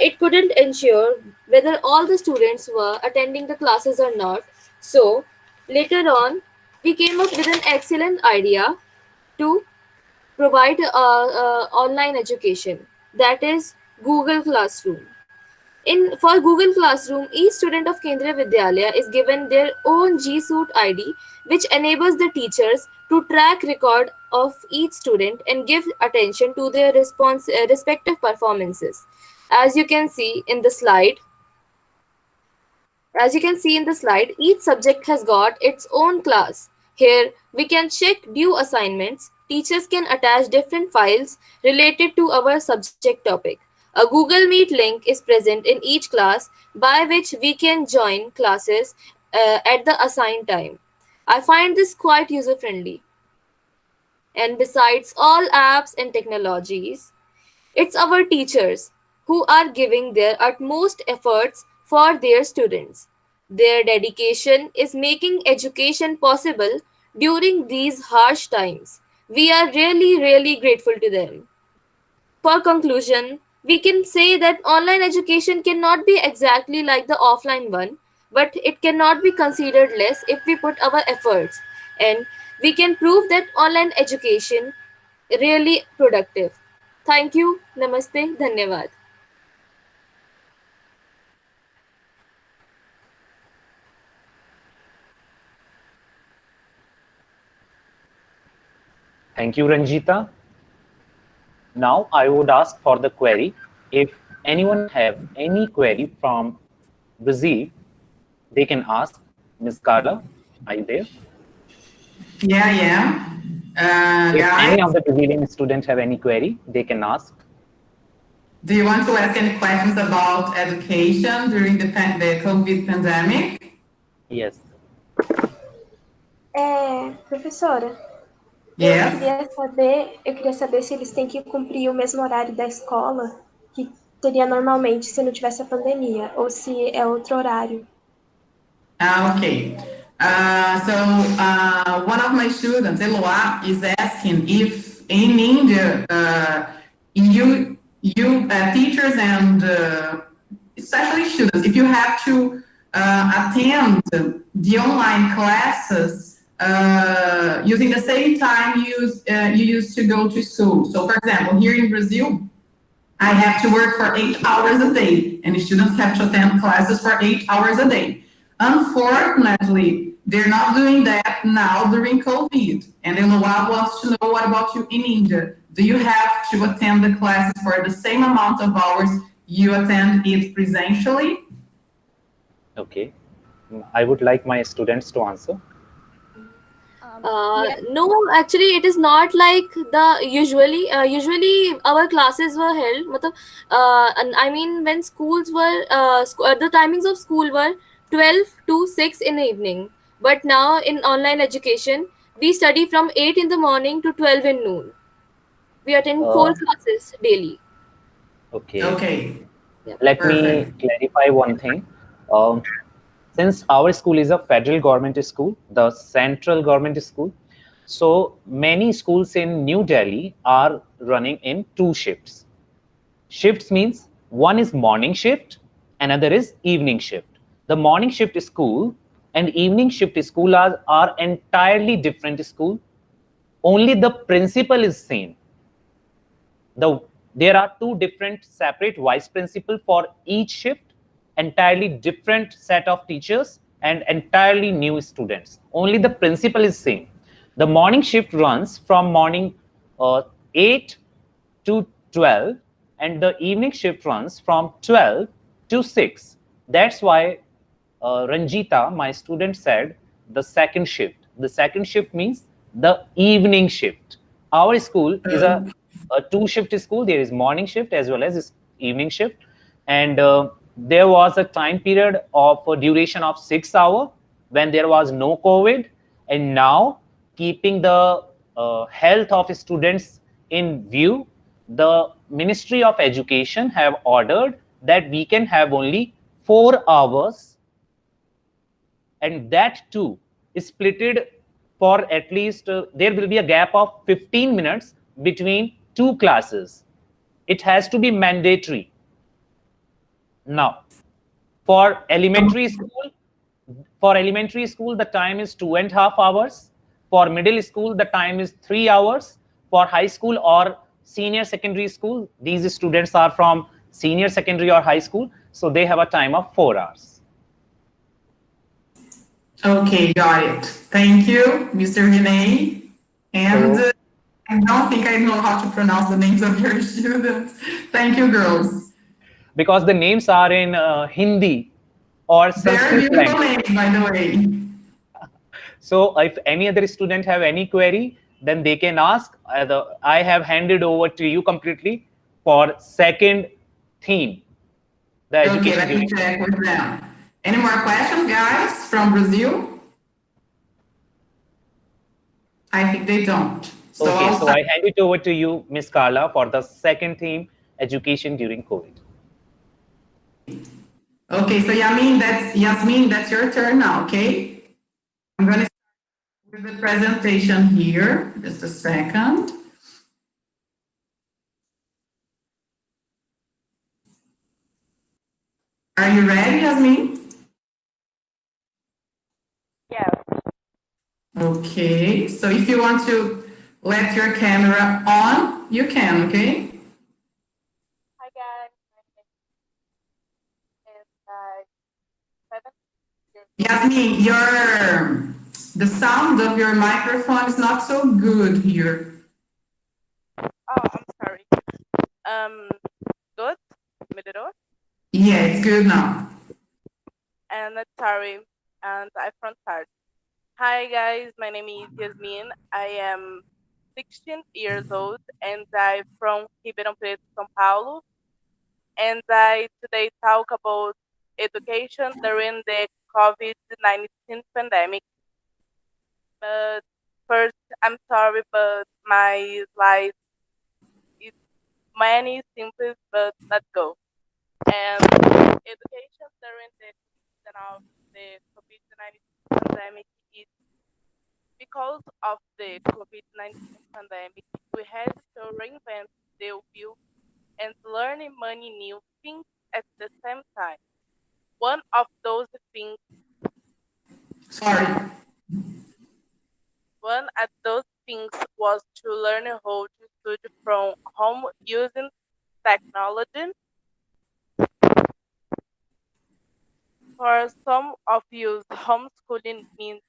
it couldn't ensure whether all the students were attending the classes or not. So later on, we came up with an excellent idea to provide online education, that is Google Classroom. For Google Classroom, each student of Kendriya Vidyalaya is given their own G Suite ID, which enables the teachers to track record of each student and give attention to their respective performances. As you can see in the slide, each subject has got its own class. Here, we can check due assignments. Teachers can attach different files related to our subject topic. A Google Meet link is present in each class by which we can join classes at the assigned time. I find this quite user-friendly. And besides all apps and technologies, it's our teachers who are giving their utmost efforts for their students. Their dedication is making education possible during these harsh times. We are really, really grateful to them. For conclusion, we can say that online education cannot be exactly like the offline one, but it cannot be considered less if we put our efforts. And we can prove that online education really productive. Thank you. Namaste. Dhanyavad. Thank you, Ranjita. Now I would ask for the query. If anyone have any query from Brazil, they can ask. Ms. Carla, are you there? Yeah. If Guys, any of the Brazilian students have any query, they can ask. do you want to ask any questions about education during the COVID pandemic? Yes. Professora, Yes. eu queria saber se eles têm que cumprir o mesmo horário da escola que teria normalmente se não tivesse a pandemia, ou se é outro horário. Okay. One of my students, Eloá, is asking if in India, you teachers and especially students, if you have to attend the online classes using the same time you used to go to school. So, for example, here in Brazil, I have to work for 8 hours a day, and students have to attend classes for 8 hours a day. Unfortunately, they're not doing that now during COVID. And Eloá wants to know, what about you in India? Do you have to attend the classes for the same amount of hours you attend it presentially? Okay. I would like my students to answer. No, actually, it is not like the usually our classes were held. And I mean, when schools were the timings of school were 12 to 6 in the evening. But now in online education, we study from 8 in the morning to 12 in noon. We attend 4 classes daily. Okay. Okay. Let me clarify one thing. Since our school is a federal government school, the central government school, so many schools in New Delhi are running in 2 shifts. Shifts means one is morning shift, another is evening shift. The morning shift school and evening shift school are entirely different school. Only the principal is same. There are 2 different separate vice principal for each shift, entirely different set of teachers and entirely new students. Only the principal is same. The morning shift runs from morning 8 to 12, and the evening shift runs from 12 to 6. That's why Ranjita, my student, said the second shift. The second shift means the evening shift. Our school is a 2-shift school. There is morning shift as well as evening shift. And there was a time period of a duration of 6 hours when there was no COVID. And now, keeping the health of students in view, the Ministry of Education have ordered that we can have only 4 hours, and that too is splitted for at least there will be a gap of 15 minutes between 2 classes. It has to be mandatory. Now, for elementary school, the time is 2.5 hours. For middle school, the time is 3 hours. For high school or senior secondary school, these students are from senior secondary or high school, so they have a time of 4 hours. Okay, got it. Thank you, Mr. Vinay. And I don't think I know how to pronounce the names of your students. Thank you, girls. Because the names are in Hindi or Sanskrit Very beautiful language. names, by the way. So if any other student have any query, then they can ask. I have handed over to you completely for second theme. The Okay, education let me during check with them. Any more questions, guys, from Brazil? I think they don't. So okay, so I hand it over to you, Miss Carla, for the second theme, education during COVID. Okay, so Yasmin, that's your turn now, okay? I'm going to start with the presentation here. Just a second. Are you ready, Yasmin? Yes. Okay, so if you want to let your camera on, you can, okay? Hi guys. Yasmin, the sound of your microphone is not so good here. Oh, I'm sorry. Good? Middle? Yeah, it's good now. And sorry, and I front start. Hi guys, my name is Yasmin. I am 16 years old and I'm from Ribeirão Preto, São Paulo. And I today talk about education during the COVID-19 pandemic. But first, I'm sorry, but my slide is many simple, but let's go. And education during the COVID-19 pandemic is because of the COVID-19 pandemic, we had to reinvent the view and learning many new things at the same time. One of those things One of those things was to learn how to study from home using technology. For some of you, homeschooling means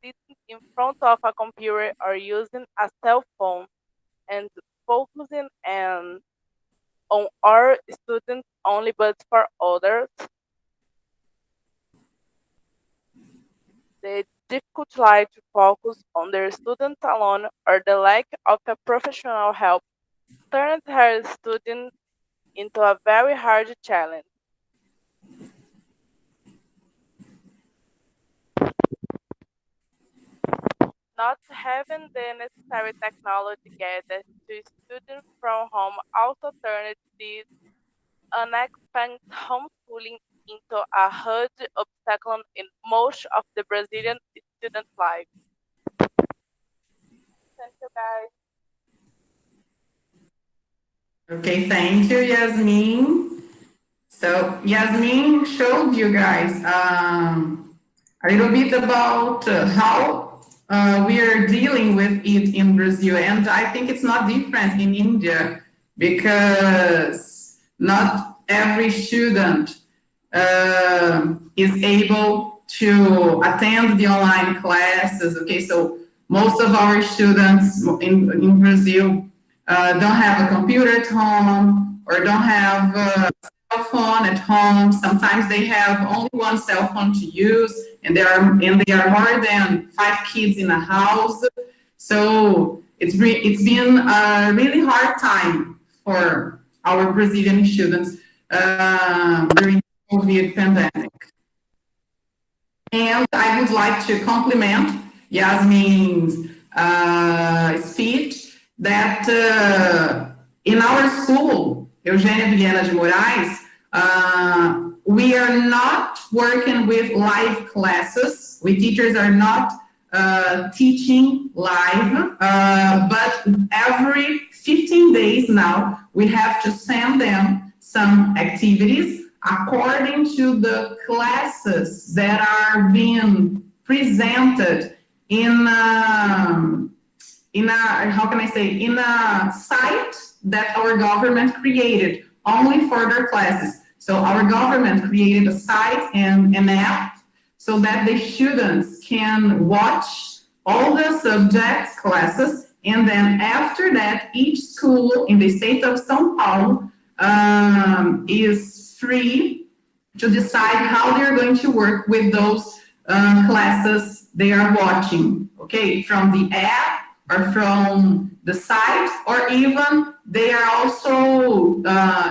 sitting in front of a computer or using a cell phone and focusing on our students only, but for others, the difficulty to focus on their students alone or the lack of a professional help turned her studying into a very hard challenge. Not having the necessary technology gathered to students from home also turned this unexpected homeschooling into a huge obstacle in most of the Brazilian student life. Thank you, guys. Okay, thank you, Yasmin. So Yasmin showed you guys a little bit about how we are dealing with it in Brazil. And I think it's not different in India because not every student is able to attend the online classes. Okay, so most of our students in Brazil don't have a computer at home or don't have a cell phone at home. Sometimes they have only one cell phone to use, and there are more than 5 kids in a house. So it's been a really hard time for our Brazilian students during the COVID pandemic. And I would like to compliment Yasmin's speech that in our school, Eugênia Vilhena de Moraes, we are not working with live classes. We teachers are not teaching live, but every 15 days now, we have to send them some activities according to the classes that are being presented in how can I say, in a site that our government created only for their classes. So our government created a site and an app so that the students can watch all the subjects classes, and then after that, each school in the state of São Paulo is free to decide how they're going to work with those classes they are watching, okay, from the app or from the site, or even they are also,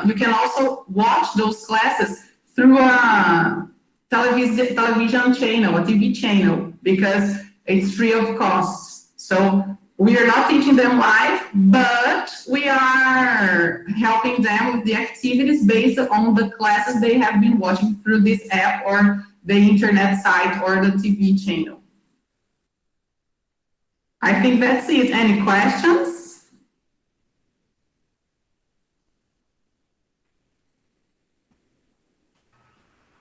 you can also watch those classes through a television channel, a TV channel, because it's free of cost. So we are not teaching them live, but we are helping them with the activities based on the classes they have been watching through this app or the internet site or the TV channel. I think that's it. Any questions?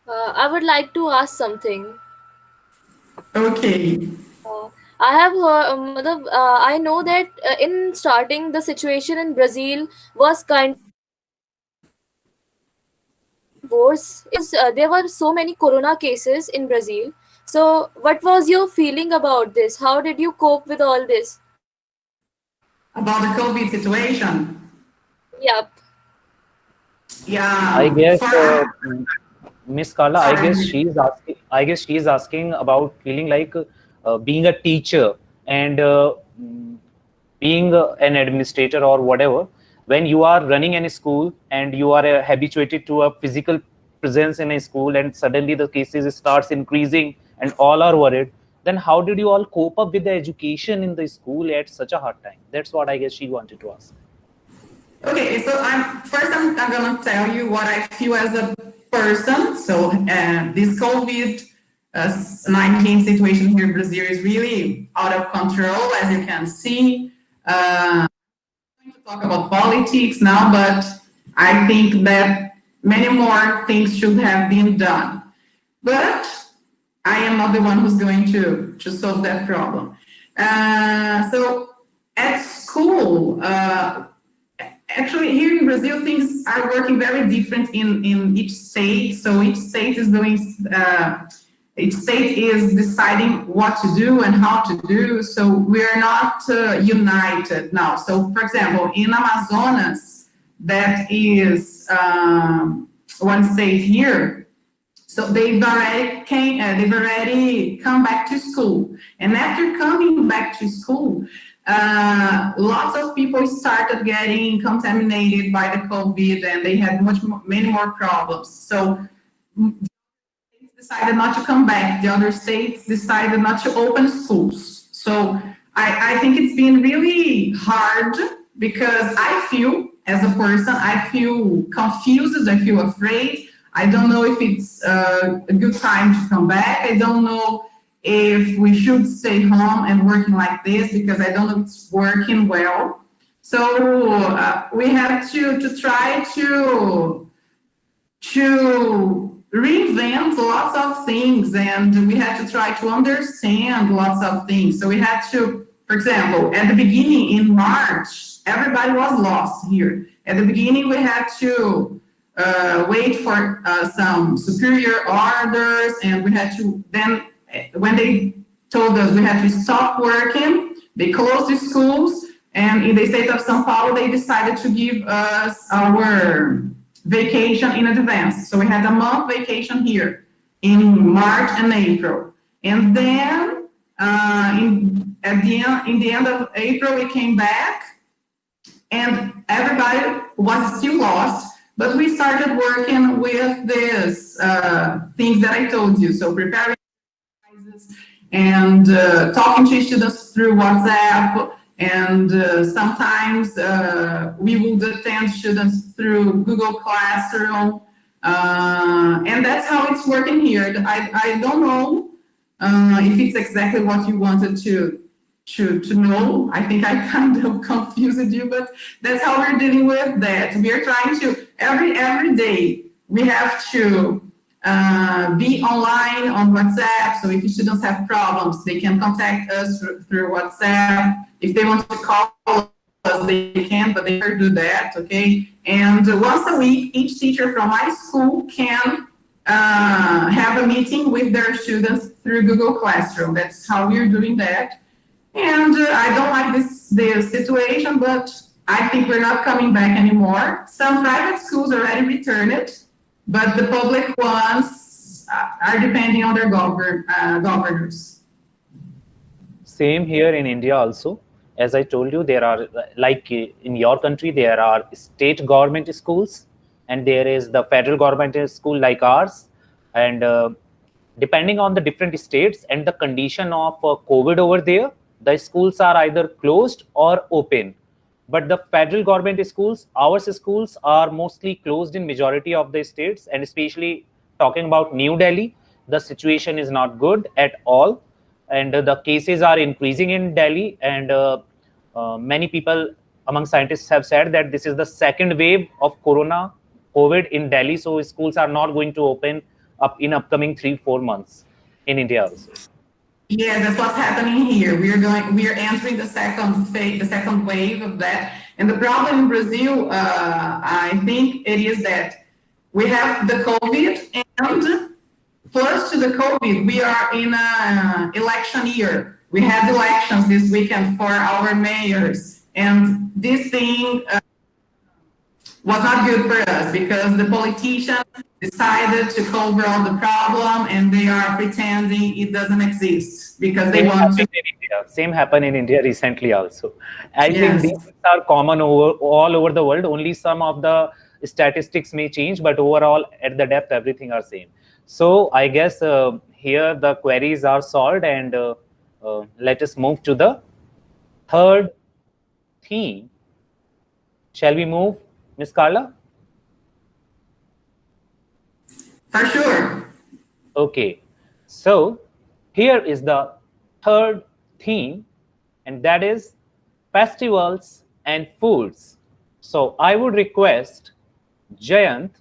I would like to ask something. Okay. I have heard, I know that in starting the situation in Brazil was kind of worse. There were so many corona cases in Brazil. So what was your feeling about this? How did you cope with all this? About the COVID situation? Yep. Yeah. I guess Miss Carla, I guess she's asking about feeling like being a teacher and being an administrator or whatever. When you are running any school and you are habituated to a physical presence in a school, and suddenly the cases starts increasing and all are worried, then how did you all cope up with the education in the school at such a hard time? That's what I guess she wanted to ask. Okay, so I'm going to tell you what I feel as a person. So this COVID-19 situation here in Brazil is really out of control, as you can see. I'm going to talk about politics now, but I think that many more things should have been done. But I am not the one who's going to solve that problem. So at school, actually here in Brazil, things are working very different in each state. So each state is deciding what to do and how to do. So we're not united now. So for example, in Amazonas, that is one state here. So they've already come back to school. And after coming back to school, lots of people started getting contaminated by the COVID, and they had many more problems. So states decided not to come back. The other states decided not to open schools. So I think it's been really hard because I feel, as a person, I feel confused, I feel afraid. I don't know if it's a good time to come back. I don't know if we should stay home and working like this because I don't know if it's working well. So we have to try to reinvent lots of things, and we had to try to understand lots of things. So we had to, for example, at the beginning in March, everybody was lost here. At the beginning, we had to wait for some superior orders, and we had to then, when they told us we had to stop working, they closed the schools, and in the state of São Paulo, they decided to give us our vacation in advance. So we had a month vacation here in March and April. And then in the end of April, we came back, and everybody was still lost. But we started working with this things that I told you. So preparing and talking to students through WhatsApp, and sometimes we would attend students through Google Classroom, and that's how it's working here. I don't know if it's exactly what you wanted to know. I think I kind of confused you, but that's how we're dealing with that. We are trying to, every day, we have to be online on WhatsApp. So if students have problems, they can contact us through WhatsApp. If they want to call us, they can, but they never do that, okay? And once a week, each teacher from my school can have a meeting with their students through Google Classroom. That's how we're doing that. And I don't like this situation, but I think we're not coming back anymore. Some private schools already returned it, but the public ones are depending on their governors. Same here in India also. As I told you, there are, like in your country, there are state government schools, and there is the federal government school like ours. And depending on the different states and the condition of COVID over there, the schools are either closed or open. But the federal government schools, our schools, are mostly closed in majority of the states, and especially talking about New Delhi, the situation is not good at all, and the cases are increasing in Delhi, and many people among scientists have said that this is the second wave of COVID in Delhi, so schools are not going to open up in upcoming 3-4 months in India also. Yes, that's what's happening here. We are entering the second phase, the second wave of that. And the problem in Brazil, I think it is that we have the COVID, and plus to the COVID, we are in an election year. We had elections this weekend for our mayors, and this thing was not good for us because the politicians decided to cover all the problem, and they are pretending it doesn't exist because they want to. Same happened in India recently also. I Yes. think these are common all over the world. Only some of the statistics may change, but overall, at the depth, everything are same. So I guess here the queries are solved, and let us move to the third theme. Shall we move, Ms. Carla? For sure. Okay. So here is the third theme, and that is festivals and foods. So I would request Jayant,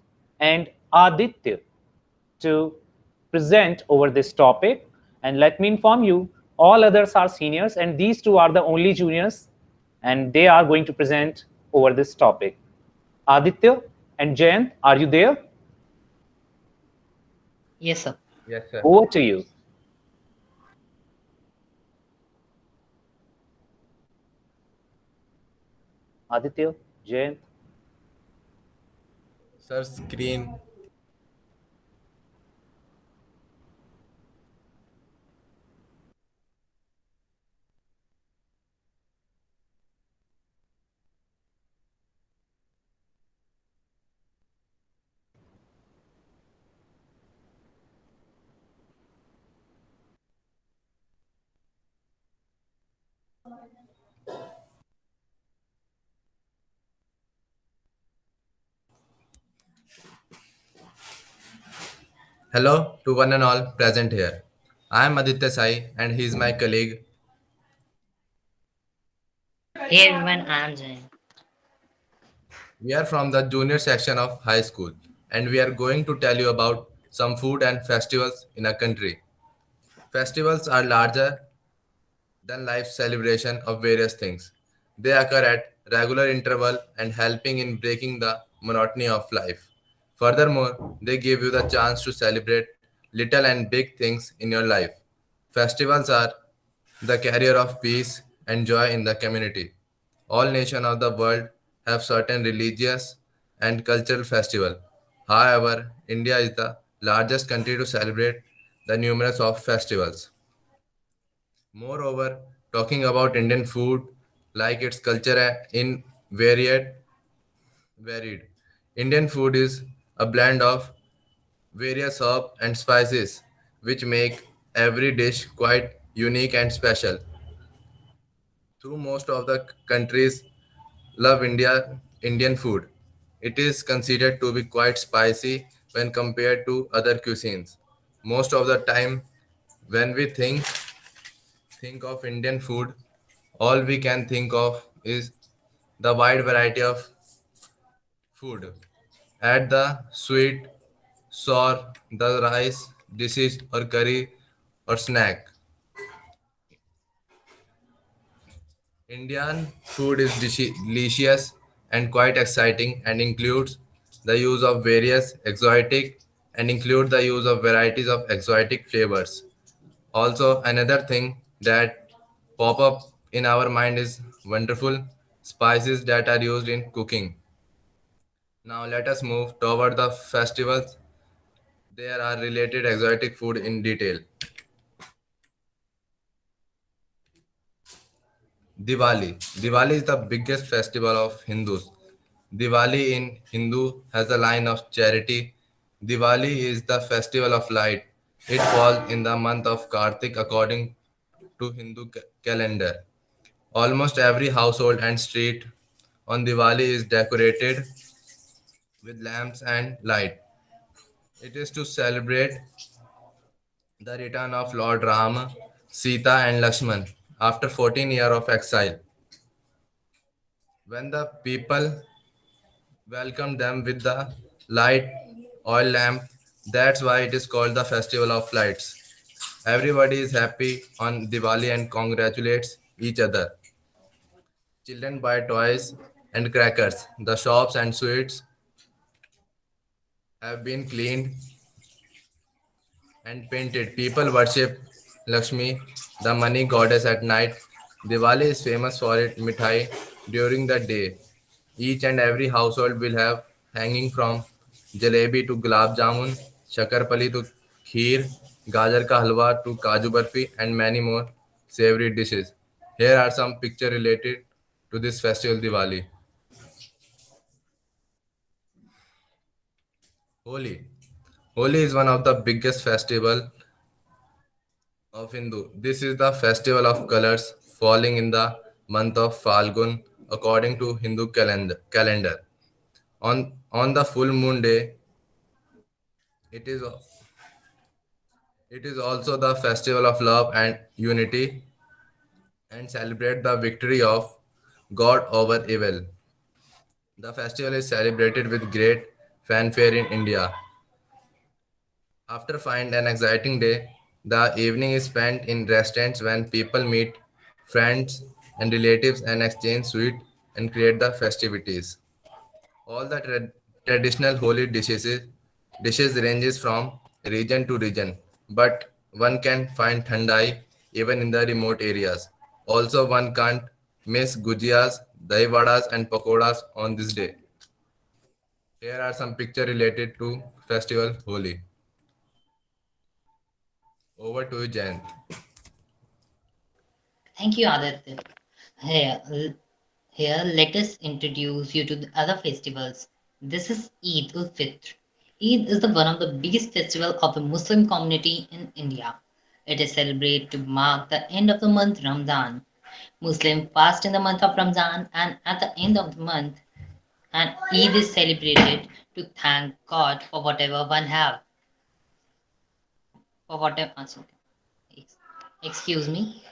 and Aditya to present over this topic. And let me inform you, all others are seniors, and these two are the only juniors, and they are going to present over this topic. Aditya and Jayant, are you there? Yes, sir. Yes, sir. Over to you. Aditya, Jayant. Sir, screen. Hello to one and all present here. I am Aditya Sai and he is my colleague. Hey everyone, I am Jay. We are from the junior section of high school and we are going to tell you about some food and festivals in a country. Festivals are larger than life celebration of various things. They occur at regular interval and helping in breaking the monotony of life. Furthermore, they give you the chance to celebrate little and big things in your life. Festivals are the carrier of peace and joy in the community. All nations of the world have certain religious and cultural festival. However, India is the largest country to celebrate the numerous of festivals. Moreover, talking about Indian food, like its culture in varied. Indian food is a blend of various herbs and spices, which make every dish quite unique and special. Through most of the countries love Indian food. It is considered to be quite spicy when compared to other cuisines. Most of the time, when we think of Indian food, all we can think of is the wide variety of food. Add the sweet, sour, the rice, dishes or curry or snack. Indian food is delicious and quite exciting and includes the use of various exotic and include the use of varieties of exotic flavors. Also, another thing that pop up in our mind is wonderful spices that are used in cooking. Now let us move toward the festivals. There are related exotic food in detail. Diwali. Diwali is the biggest festival of Hindus. Diwali in Hindu has a line of charity. Diwali is the festival of light. It falls in the month of Kartik according to Hindu calendar. Almost every household and street on Diwali is decorated with lamps and light. It is to celebrate the return of Lord Rama, Sita and Lakshman after 14 years of exile. When the people welcome them with the light oil lamp, that's why it is called the Festival of Lights. Everybody is happy on Diwali and congratulates each other. Children buy toys and crackers. The shops and sweets have been cleaned and painted. People worship Lakshmi, the money goddess, at night. Diwali is famous for its mithai during the day. Each and every household will have hanging from jalebi to gulab jamun, shakarpali to kheer, gajar ka halwa to kaju barfi, and many more savory dishes. Here are some pictures related to this festival Diwali. Holi. Holi is one of the biggest festival of Hindu. This is the festival of colors falling in the month of Falgun according to Hindu calendar. On the full moon day, it is it is also the festival of love and unity and celebrate the victory of God over evil. The festival is celebrated with great fanfare in India. After find an exciting day, the evening is spent in restaurants when people meet friends and relatives and exchange sweets and create the festivities. All the traditional holy dishes ranges from region to region, but one can find thandai even in the remote areas. Also, one can't miss gujiyas, dahi vadas, and pakoras on this day. Here are some pictures related to festival Holi. Over to you, Jayant. Thank you, Aditya. Here, here, let us introduce you to the other festivals. This is Eid ul Fitr. Eid is the one of the biggest festival of the Muslim community in India. It is celebrated to mark the end of the month Ramadan. Muslims fast in the month of Ramadan, and at the end of the month, and Eid is celebrated to thank God for whatever one have, for whatever. Excuse me.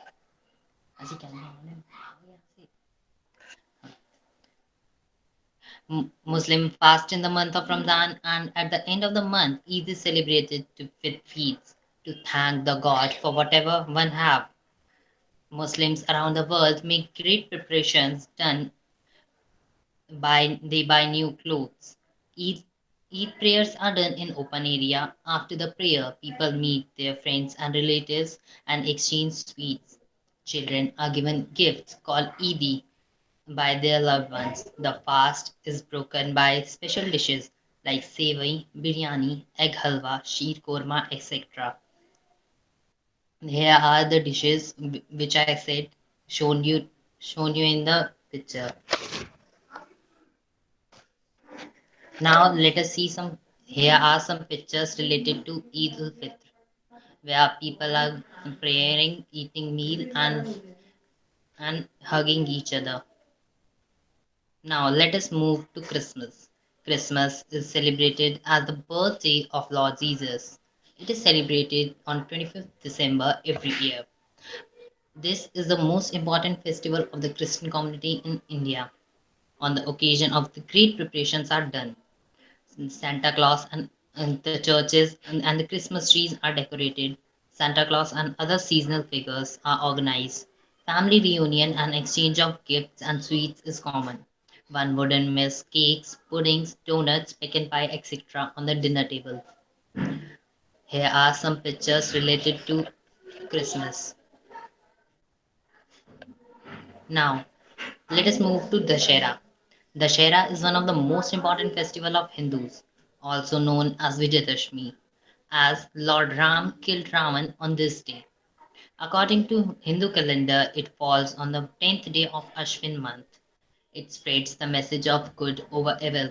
Muslim fast in the month of Ramadan, and at the end of the month, Eid is celebrated with feasts to thank the God for whatever one have. Muslims around the world make great preparations done by they buy new clothes. Eid Eid prayers are done in open area. After the prayer, people meet their friends and relatives and exchange sweets. Children are given gifts called Eid by their loved ones. The fast is broken by special dishes like sevai, biryani, egg halwa, sheer korma, etc. Here are the dishes which I said shown you in the picture. Now let us see some. Here are some pictures related to Eid ul Fitr, where people are praying, eating meal, and hugging each other. Now let us move to Christmas. Christmas is celebrated as the birthday of Lord Jesus. It is celebrated on 25th December every year. This is the most important festival of the Christian community in India. On the occasion of the great preparations are done. Santa Claus and the churches and the Christmas trees are decorated. Santa Claus and other seasonal figures are organized. Family reunion and exchange of gifts and sweets is common. One wouldn't miss cakes, puddings, donuts, pecan pie, etc. on the dinner table. Here are some pictures related to Christmas. Now, let us move to Dashera. Dashera is one of the most important festival of Hindus, also known as Vijayadashmi, as Lord Ram killed Ravan on this day. According to Hindu calendar, it falls on the 10th day of Ashwin month. It spreads the message of good over evil.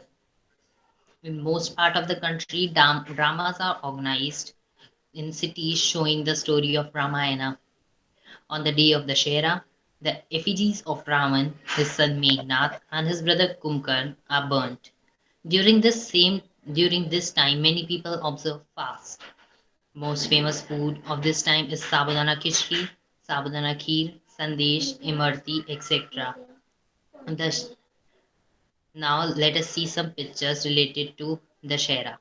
In most part of the country, dramas are organized in cities showing the story of Ramayana. On the day of Dashera, the effigies of Ravan, his son Meghnad, and his brother Kumkar are burnt. During this time, many people observe fast. Most famous food of this time is sabudana khichdi, sabudana kheer, sandesh, imarti, etc. Thus, now let us see some pictures related to Dashera.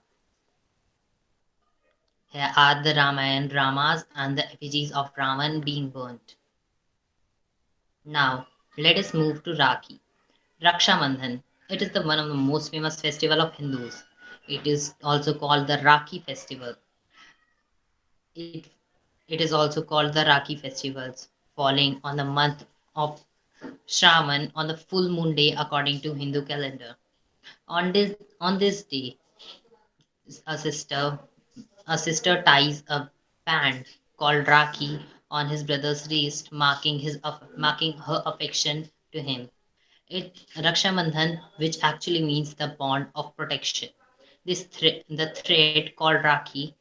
Here are the Ramayana dramas and the effigies of Ravan being burnt. Now, let us move to Rakhi. Raksha Bandhan. It is the one of the most famous festival of Hindus. It is also called the Rakhi festival. It, it is also called the Rakhi festivals, falling on the month of Shravan on the full moon day according to Hindu calendar. On this day, a sister a sister ties a band called Rakhi on his brother's wrist, marking her affection to him. It Raksha Bandhan, which actually means the bond of protection. The thread is called Rakhi.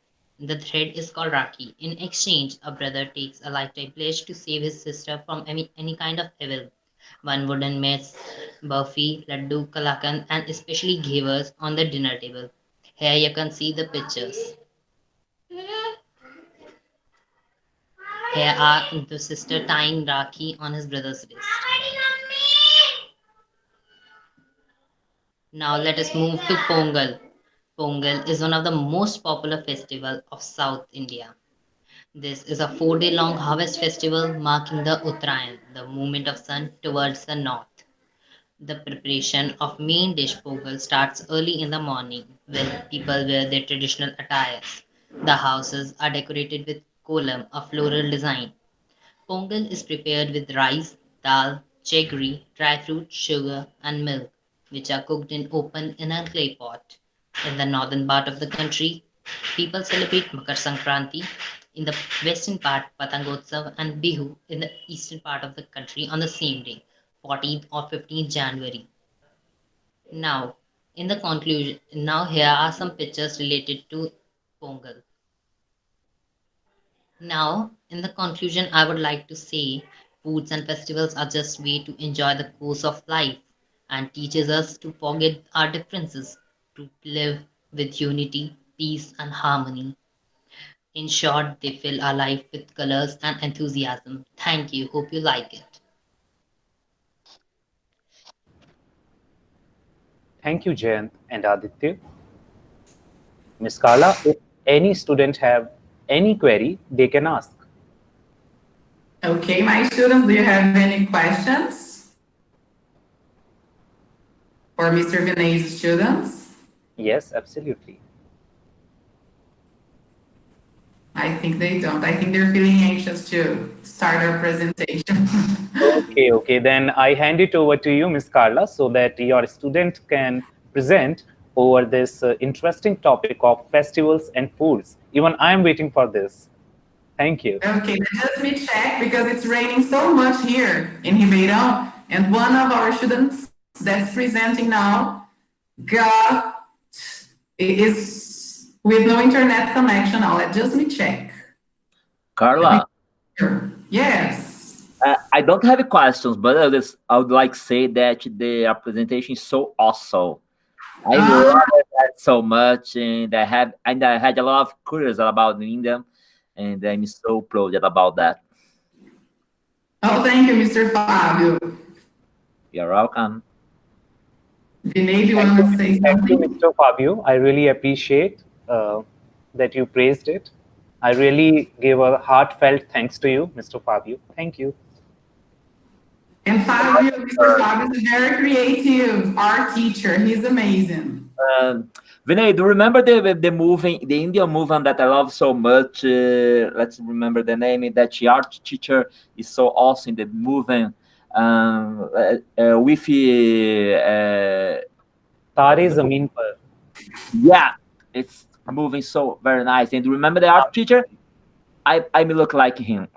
In exchange, a brother takes a lifetime pledge to save his sister from any kind of evil. One wouldn't miss burfi, laddu, kalakan, and especially gevers on the dinner table. Here you can see the pictures. Here are the sister tying Rakhi on his brother's wrist. Now let us move to Pongal. Pongal is one of the most popular festivals of South India. This is a 4-day long harvest festival marking the Uttarayan, the movement of sun towards the north. The preparation of main dish Pongal starts early in the morning when people wear their traditional attires. The houses are decorated with kolam, a floral design. Pongal is prepared with rice, dal, jaggery, dry fruit, sugar, and milk, which are cooked in open clay pot. In the northern part of the country, people celebrate Makar Sankranti. In the western part, Patangotsav and Bihu in the eastern part of the country on the same day, 14th or 15th January. Now, in the conclusion, now here are some pictures related to Pongal. Now, in the conclusion, I would like to say foods and festivals are just way to enjoy the course of life and teaches us to forget our differences, to live with unity, peace and harmony. In short, they fill our life with colors and enthusiasm. Thank you. Hope you like it. Thank you, Jayant and Aditya. Ms. Carla, if any student have any query, they can ask. Okay, my students, do you have any questions for Mr. Vinay's students? Yes, absolutely. I think they don't. I think they're feeling anxious to start our presentation. Okay. Then I hand it over to you, Ms. Carla, so that your student can present over this interesting topic of festivals and foods. Even I am waiting for this. Thank you. Okay, let me check because it's raining so much here in Ribeirão, and one of our students that's presenting now is with no internet connection. Now, let me check. Carla. Yes. I don't have questions, but I would like to say that the presentation is so awesome. I love that so much, and I had a lot of curiosity about India, and I'm so proud about that. Oh, thank you, Mr. Fabio. You're welcome. Vinay, do you want to say something? Thank you, Mr. Fabio. I really appreciate that you praised it. I really give a heartfelt thanks to you, Mr. Fabio. Thank you. And Mr. Fabio is very creative, art teacher. He's amazing. Vinay, do you remember the movie, the Indian movie that I love so much? Let's remember the name. That art teacher is so awesome. The movie with Tare Zameen Par. Yeah, it's moving so very nice. And remember the art teacher? I may look like him.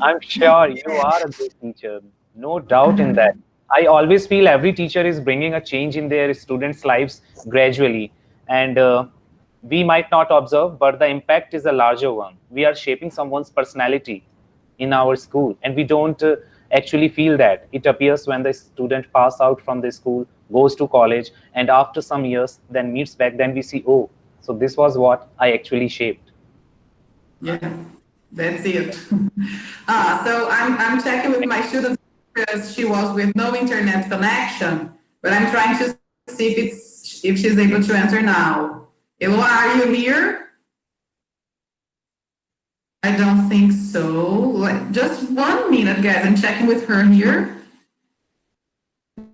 I'm sure you are a good teacher. No doubt in that. I always feel every teacher is bringing a change in their students' lives gradually. And we might not observe, but the impact is a larger one. We are shaping someone's personality in our school, and we don't actually feel that. It appears when the student pass out from the school, goes to college, and after some years, then meets back, then we see, oh, so this was what I actually shaped. Yeah, that's it. So I'm checking with my students because she was with no internet connection, but I'm trying to see if she's able to enter now. Elo, are you here? I don't think so. Just 1 minute, guys. I'm checking with her here.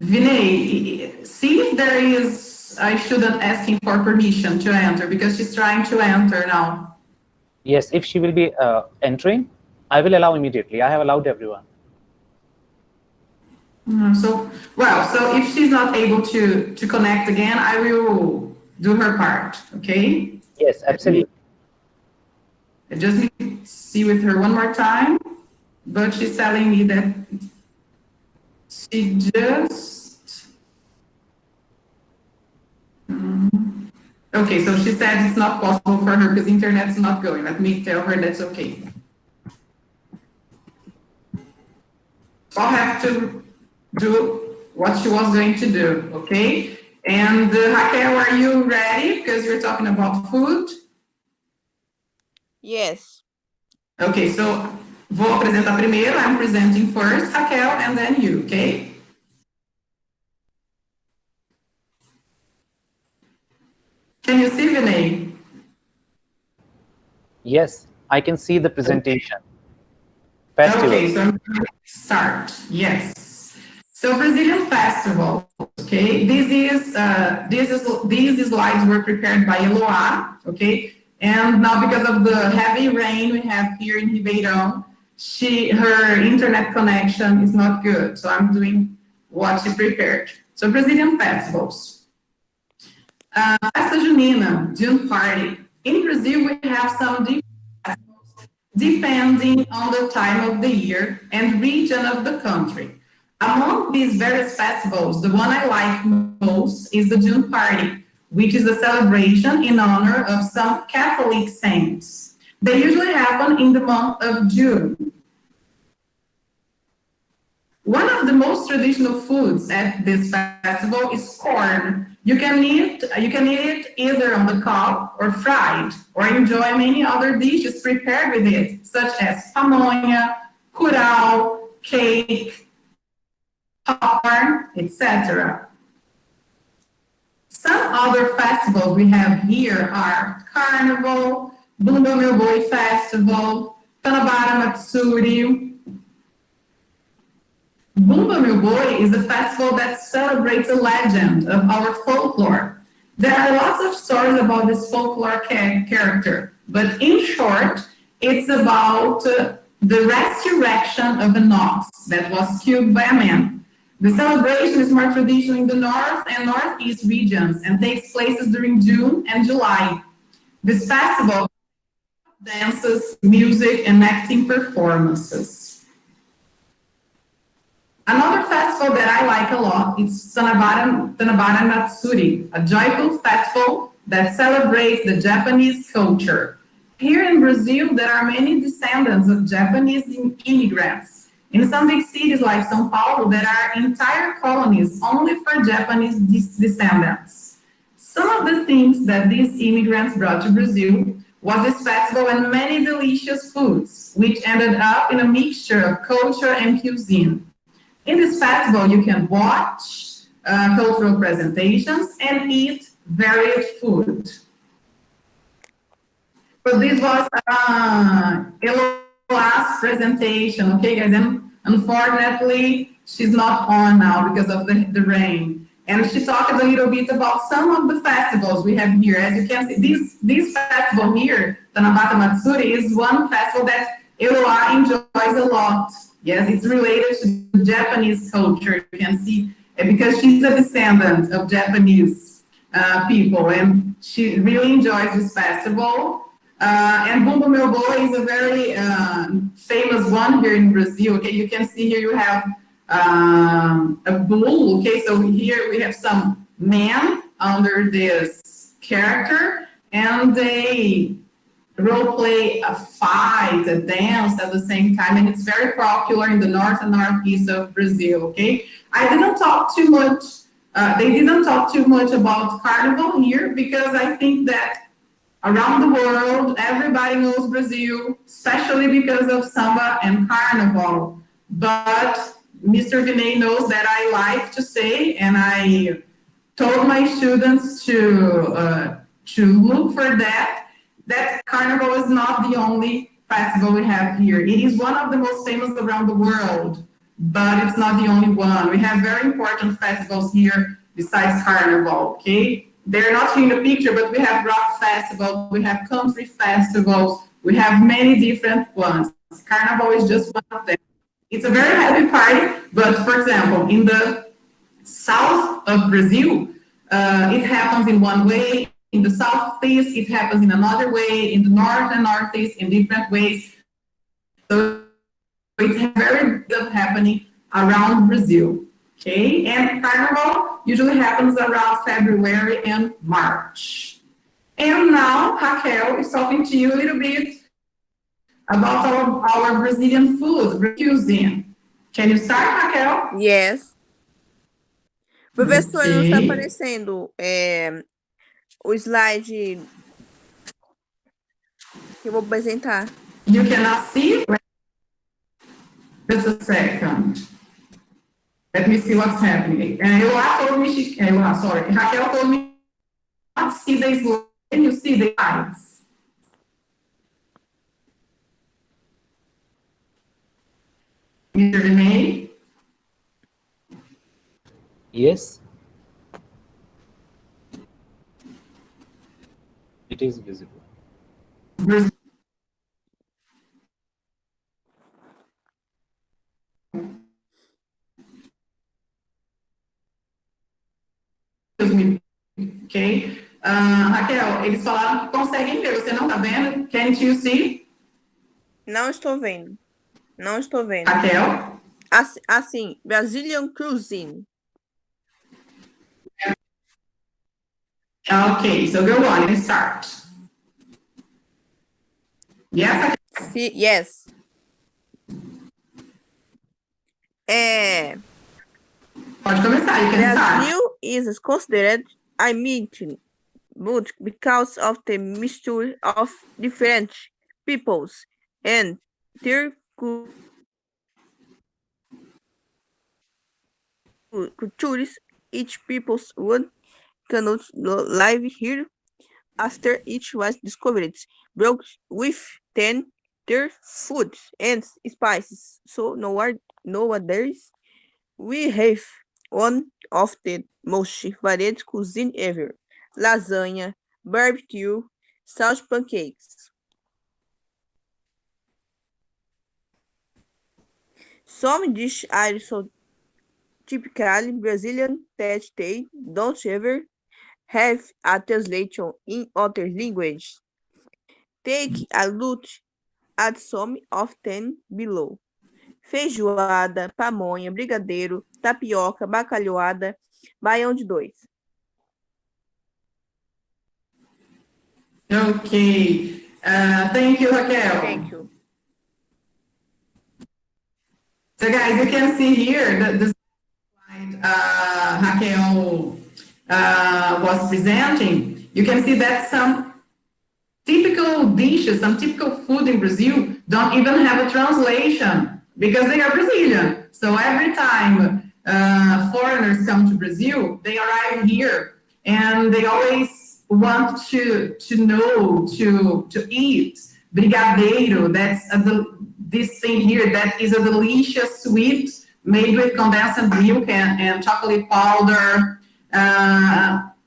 Vinay, see if there is a student asking for permission to enter because she's trying to enter now. Yes, if she will be entering, I will allow immediately. I have allowed everyone. So if she's not able to connect again, I will do her part, okay? Yes, absolutely. I just need to see with her one more time, but she's telling me that she just... Okay, so she said it's not possible for her because internet's not going. Let me tell her that's okay. I'll have to do what she was going to do, okay? And Raquel, are you ready? Because you're talking about food. Yes. Okay, so vou apresentar primeiro. I'm presenting first, Raquel, and then you, okay? Can you see Vinay? Yes, I can see the presentation. Festival. Okay, so I'm going to start. Yes. So Brazilian festival. Okay, these slides were prepared by Eloá. Okay, and now because of the heavy rain we have here in Ribeirão, her internet connection is not good. So I'm doing what she prepared. So Brazilian festivals. Festa Junina, June party. In Brazil, we have some different festivals depending on the time of the year and region of the country. Among these various festivals, the one I like most is the June party, which is a celebration in honor of some Catholic saints. They usually happen in the month of June. One of the most traditional foods at this festival is corn. You can eat it either on the cob or fried, or enjoy many other dishes prepared with it, such as pamonha, curau, cake, popcorn, etc. Some other festivals we have here are Carnival, Bumba Meu Boi Festival, Tanabara Matsuri. Bumba Meu Boi is a festival that celebrates a legend of our folklore. There are lots of stories about this folklore character, but in short, it's about the resurrection of an ox that was killed by a man. The celebration is more traditional in the north and northeast regions and takes place during June and July. This festival dances, music, and acting performances. Another festival that I like a lot is Tanabara Matsuri, a joyful festival that celebrates the Japanese culture. Here in Brazil, there are many descendants of Japanese immigrants. In some big cities like São Paulo, there are entire colonies only for Japanese descendants. Some of the things that these immigrants brought to Brazil was this festival and many delicious foods, which ended up in a mixture of culture and cuisine. In this festival, you can watch cultural presentations and eat varied food. So this was Eloá's presentation, okay guys, and unfortunately, she's not on now because of the rain. And she talked a little bit about some of the festivals we have here. As you can see, this festival here, Tanabata Matsuri, is one festival that Eloá enjoys a lot. Yes, it's related to Japanese culture, you can see, because she's a descendant of Japanese people, and she really enjoys this festival. And Bumba Meu Boi is a very famous one here in Brazil. Okay, you can see here you have a bull. Okay, so here we have some men under this character, and they role play a fight, a dance at the same time, and it's very popular in the north and northeast of Brazil. Okay, I didn't talk too much. They didn't talk too much about Carnival here because I think that around the world, everybody knows Brazil, especially because of samba and Carnival. But Mr. Vinay knows that I like to say, and I told my students to look for that Carnival is not the only festival we have here. It is one of the most famous around the world, but it's not the only one. We have very important festivals here besides Carnival, okay? They're not in the picture, but we have rock festivals, we have country festivals, we have many different ones. Carnival is just one of them. It's a very happy party, but for example, in the south of Brazil, it happens in one way. In the southeast, it happens in another way. In the north and northeast, in different ways. So it's very good happening around Brazil. Okay, and Carnival usually happens around February and March. And now Raquel is talking to you a little bit about our Brazilian food, cuisine. Can you start, Raquel? Yes. Professora, não está Okay. aparecendo o slide que eu vou apresentar. You cannot see? Just a second. Let me see what's happening. Raquel told me see the slide. Can you see the slides? Mr. Vinay? Yes. It is visible. Ok? Raquel, eles falaram que conseguem ver. Você não está vendo? Can't you see? Não estou vendo. Não estou vendo. Raquel? Assim, Brazilian cuisine. Okay, so go on and start. Yes? Yes. Pode começar, you can Brazil is considered a meeting, but because of the mixture of different peoples and their cultures, each people's one cannot live here after each was discovered, brought with them their food and spices. So nowadays we have one of the most varied cuisine ever: lasagna, barbecue, salt pancakes. Some dishes are so typically Brazilian that they don't ever have a translation in other languages. Take a look at some of them below: feijoada, pamonha, brigadeiro, tapioca, bacalhoada, baião de dois. Okay. Thank you, Raquel. Thank you. So guys, you can see here the slide Raquel was presenting. You can see that some typical dishes, some typical food in Brazil don't even have a translation because they are Brazilian. So every time foreigners come to Brazil, they arrive here and they always want to know, to eat brigadeiro. That's this thing here that is a delicious sweet made with condensed milk and chocolate powder.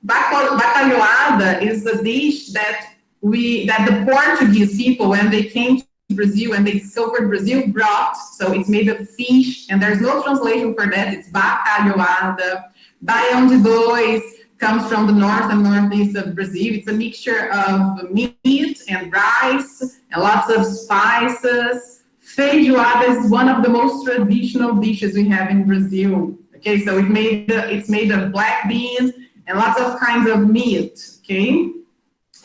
Bacalhoada is a dish that the Portuguese people, when they came to Brazil and they discovered Brazil, brought. So it's made of fish, and there's no translation for that. It's bacalhoada. Baião de dois comes from the north and northeast of Brazil. It's a mixture of meat and rice and lots of spices. Feijoada is one of the most traditional dishes we have in Brazil. Okay, so it's made of black beans and lots of kinds of meat. Okay.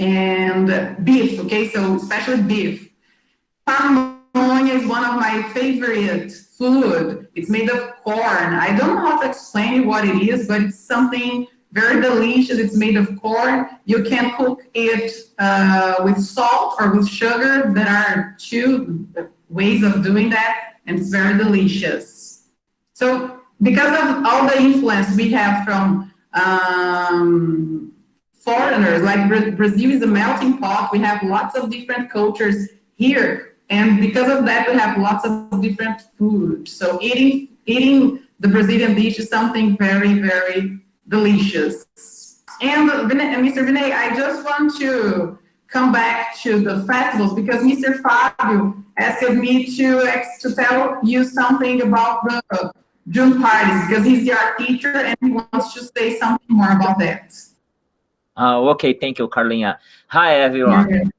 And beef, okay, so especially beef. Pamonha is one of my favorite food. It's made of corn. I don't know how to explain what it is, but it's something very delicious. It's made of corn. You can cook it with salt or with sugar. There are two ways of doing that, and it's very delicious. So because of all the influence we have from foreigners, like Brazil is a melting pot. We have lots of different cultures here, and because of that, we have lots of different food. So eating the Brazilian dish is something very, very delicious. And Mr. Vinay, I just want to come back to the festivals because Mr. Fabio asked me to tell you something about the June parties because he's the art teacher and he wants to say something more about that. Okay, thank you, Carlinha. Hi, everyone.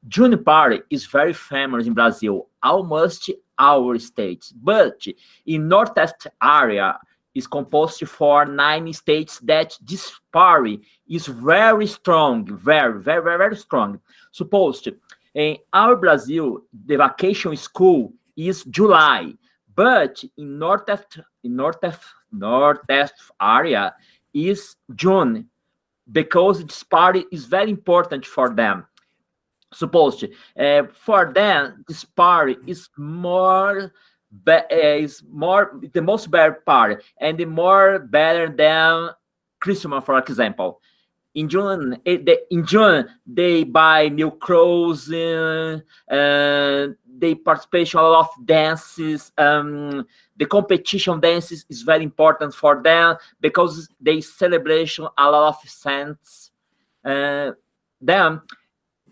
June party is very famous in Brazil, almost our state, but in Northeast area is composed for 9 states that this party is very strong, very strong. Supposed in our Brazil, the vacation school is July, but in Northeast area is June, because this party is very important for them. Supposed for them, this party is the most better party and more better than Christmas, for example. in June, they buy new clothes, they participate in a lot of dances. The competition dances is very important for them because they celebrate a lot of scents. Then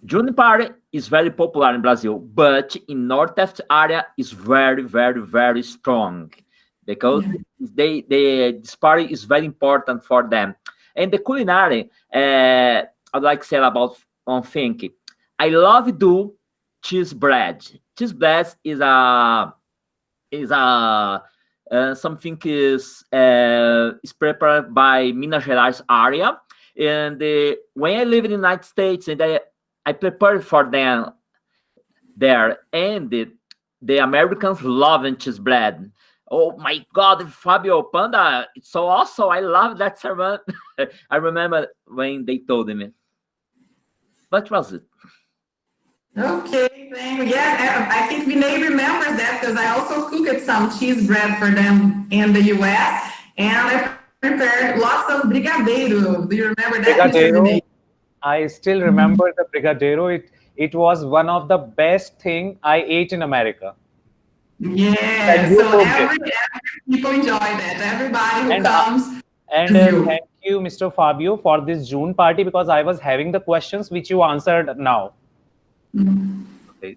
June party is very popular in Brazil, but in Northeast area is very, very, very strong because this party is very important for them. And the culinary, I'd like to say about one thing. I love do cheese bread. Cheese bread is something is prepared by Minas Gerais area. And when I live in the United States, and I prepared for them there, and the Americans love cheese bread. Oh my God, Fabio Panda, it's so awesome. I love that sermon. I remember when they told me. What was it? Okay, thank you. Yes, I think Vinay remembers that because I also cooked some cheese bread for them in the US, and I prepared lots of brigadeiro. Do you remember that? Brigadeiro. I still remember the brigadeiro. It was one of the best thing I ate in America. Yeah, so every people enjoy that. Everybody who comes. And thank you, Mr. Fabio, for this June party because I was having the questions which you answered now. Okay.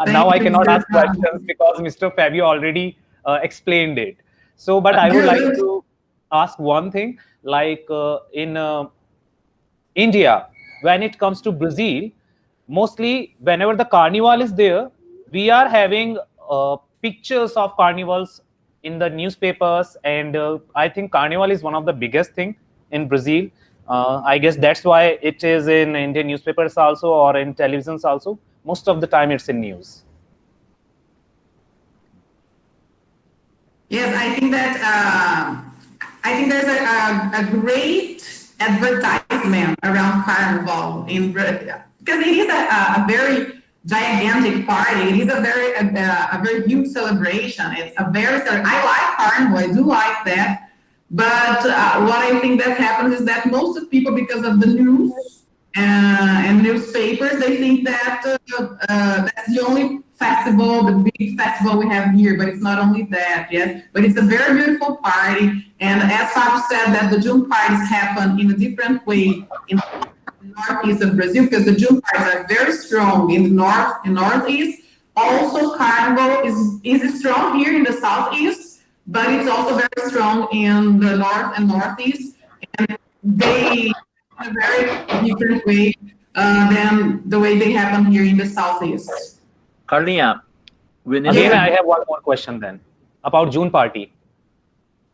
Now I cannot ask questions because Mr. Fabio already explained it. So, but I would like to ask one thing, like in India, when it comes to Brazil, mostly whenever the carnival is there, we are having pictures of carnivals in the newspapers, and I think carnival is one of the biggest thing in Brazil. I guess that's why it is in Indian newspapers also or in televisions also. Most of the time it's in news. Yes, I think that there's a great advertisement around Carnival in Brazil because it is a very gigantic party. It is a very huge celebration. It's a very I like Carnival. I do like that. But what I think that happens is that most of people, because of the news and newspapers, they think that that's the only festival, the big festival we have here. But it's not only that, yes. But it's a very beautiful party. And as Fábio said, that the June parties happen in a different way in the northeast of Brazil, because the June parties are very strong in the north and northeast. Also, Carnival is strong here in the southeast, but it's also very strong in the north and northeast, and they in a very different way than the way they happen here in the southeast. Carlinha, again, I have one more question then about June party.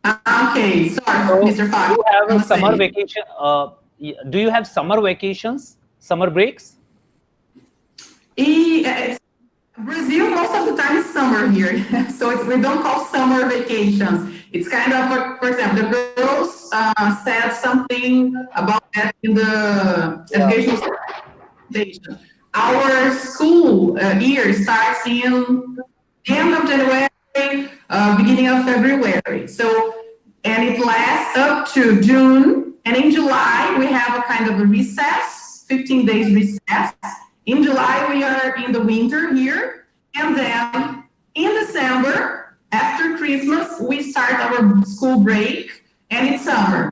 Okay, sorry, so Mr. Fábio. Do you have a summer vacation? Do you have summer vacations, summer breaks? Brazil, most of the time is summer here, so we don't call summer vacations. It's kind of, for example, the girls said something about that in the educational presentation. Our school year starts in the end of January, beginning of February. So, and it lasts up to June, and in July we have a kind of a recess, 15 days recess. In July, we are in the winter here, and then in December, after Christmas, we start our school break, and it's summer.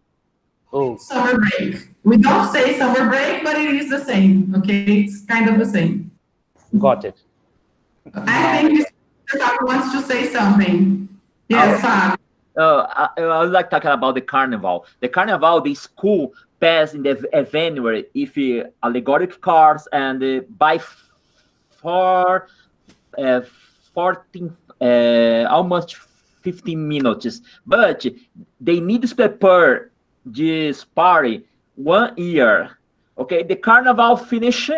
Oh. Summer break. We don't say summer break, but it is the same, okay? It's kind of the same. Got it. I think Mr. Fábio wants to say something. Yes, Fábio. I would like to talk about the carnival. The carnival, the school pass in the January if allegoric cars and by 14 almost 15 minutes, but they need to prepare this party 1 year. Okay, the carnival finish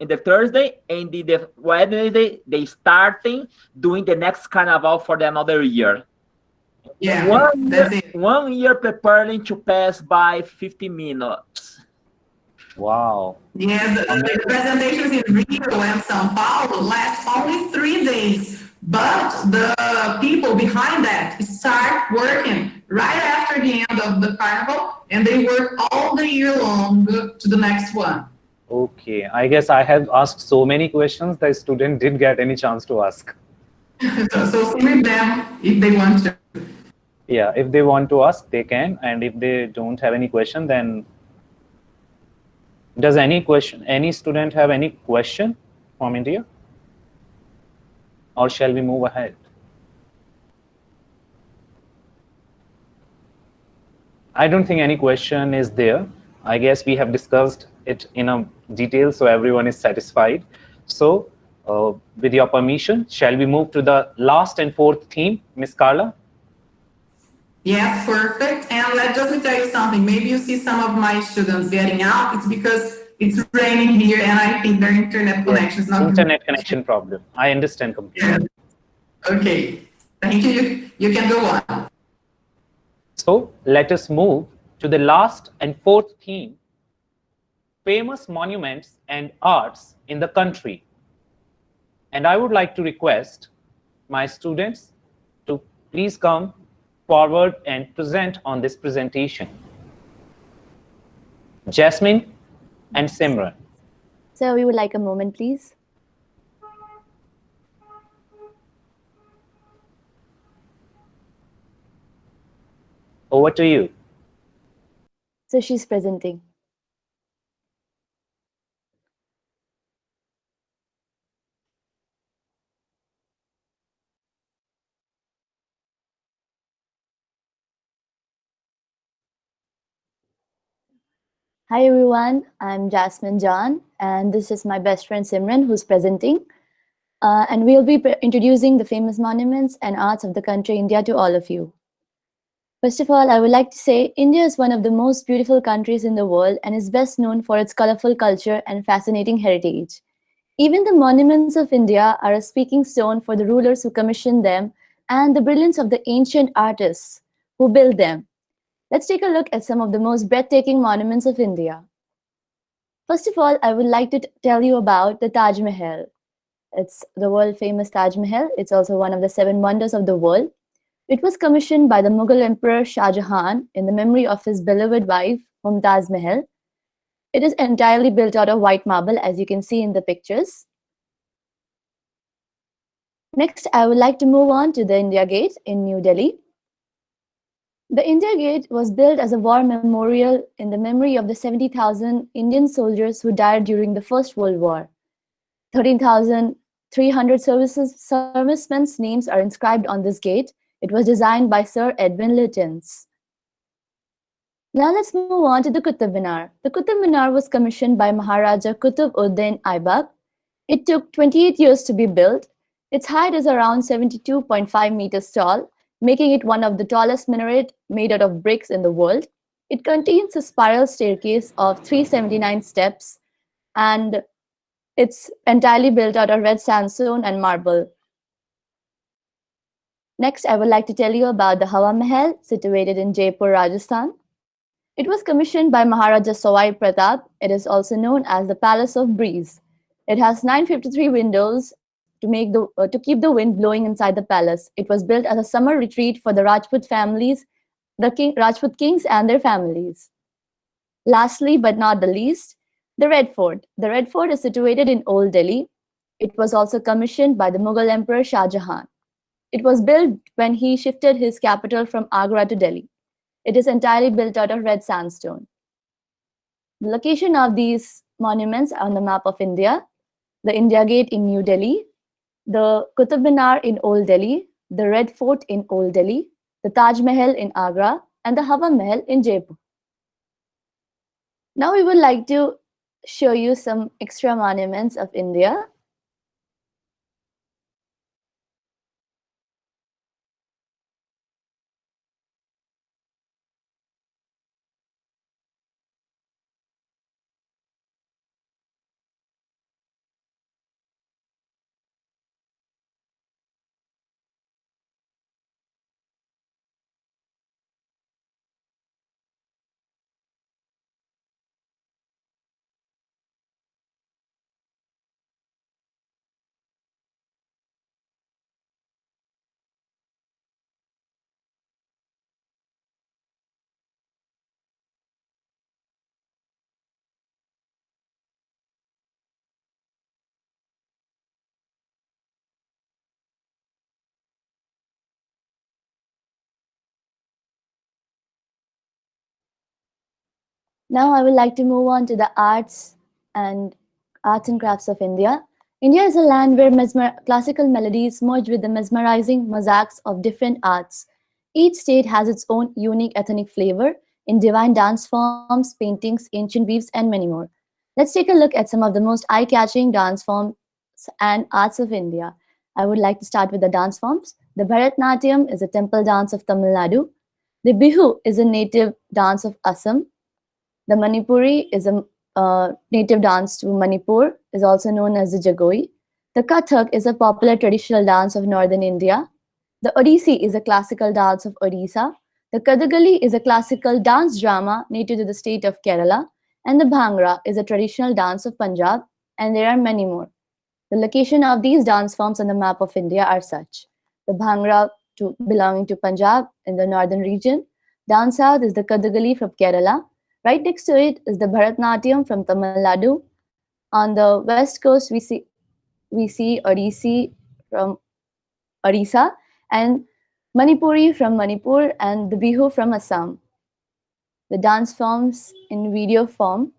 in the Thursday, and the Wednesday they starting doing the next carnival for the another year. Yeah, 1 year preparing to pass by 50 minutes. Wow. Yes, the presentations in Rio and São Paulo last only 3 days, but the people behind that start working right after the end of the carnival, and they work all the year long to the next one. Okay, I guess I have asked so many questions the student didn't get any chance to ask. So see with them if they want to. Yeah, if they want to ask, they can, and if they don't have any question, then does any student have any question from India? Or shall we move ahead? I don't think any question is there. I guess we have discussed it in a detail, so everyone is satisfied. So, with your permission, shall we move to the last and fourth theme, Miss Carla? Yes, perfect. And just me tell you something. Maybe you see some of my students getting out. It's because it's raining here, and I think their internet connection is not. Internet connection problem. I understand completely. Okay, thank you. You can go on. So let us move to the last and fourth theme, famous monuments and arts in the country. And I would like to request my students to please come forward and present on this presentation. Jasmine and Simran. Sir, we would like a moment, please. Over to you. So she's presenting. Hi everyone, I'm Jasmine John, and this is my best friend Simran who's presenting. And we'll be introducing the famous monuments and arts of the country India to all of you. First of all, I would like to say India is one of the most beautiful countries in the world and is best known for its colorful culture and fascinating heritage. Even the monuments of India are a speaking stone for the rulers who commissioned them and the brilliance of the ancient artists who built them. Let's take a look at some of the most breathtaking monuments of India. First of all, I would like to tell you about the Taj Mahal. It's the world famous Taj Mahal. It's also one of the 7 wonders of the world. It was commissioned by the Mughal Emperor Shah Jahan in the memory of his beloved wife, Mumtaz Mahal. It is entirely built out of white marble, as you can see in the pictures. Next, I would like to move on to the India Gate in New Delhi. The India Gate was built as a war memorial in the memory of the 70,000 Indian soldiers who died during the First World War. 13,300 servicemen's names are inscribed on this gate. It was designed by Sir Edwin Lutyens. Now let's move on to the Qutub Minar. The Qutub Minar was commissioned by Maharaja Qutub Uddin Aibak. It took 28 years to be built. Its height is around 72.5 meters tall, making it one of the tallest minaret made out of bricks in the world. It contains a spiral staircase of 379 steps, and it's entirely built out of red sandstone and marble. Next, I would like to tell you about the Hawa Mahal, situated in Jaipur, Rajasthan. It was commissioned by Maharaja Sawai Pratap. It is also known as the Palace of Breeze. It has 953 windows to keep the wind blowing inside the palace. It was built as a summer retreat for the Rajput families, Rajput kings and their families. Lastly, but not the least, the Red Fort. The Red Fort is situated in Old Delhi. It was also commissioned by the Mughal Emperor Shah Jahan. It was built when he shifted his capital from Agra to Delhi. It is entirely built out of red sandstone. The location of these monuments on the map of India: the India Gate in New Delhi, the Qutub Minar in Old Delhi, the Red Fort in Old Delhi, the Taj Mahal in Agra, and the Hawa Mahal in Jaipur. Now we would like to show you some extra monuments of India. Now I would like to move on to the and arts and crafts of India. India is a land where classical melodies merge with the mesmerizing mosaics of different arts. Each state has its own unique ethnic flavor in divine dance forms, paintings, ancient weaves, and many more. Let's take a look at some of the most eye-catching dance forms and arts of India. I would like to start with the dance forms. The Bharatnatyam is a temple dance of Tamil Nadu. The Bihu is a native dance of Assam. The Manipuri is a native dance to Manipur, is also known as the Jagoi. The Kathak is a popular traditional dance of northern India. The Odissi is a classical dance of Odisha. The Kathakali is a classical dance drama native to the state of Kerala. And the Bhangra is a traditional dance of Punjab. And there are many more. The location of these dance forms on the map of India are such. The Bhangra belonging to Punjab in the northern region. Down south is the Kathakali from Kerala. Right next to it is the Bharatnatyam from Tamil Nadu. On the west coast, we see Odissi from Odisha and Manipuri from Manipur and the Bihu from Assam. The dance forms in video form.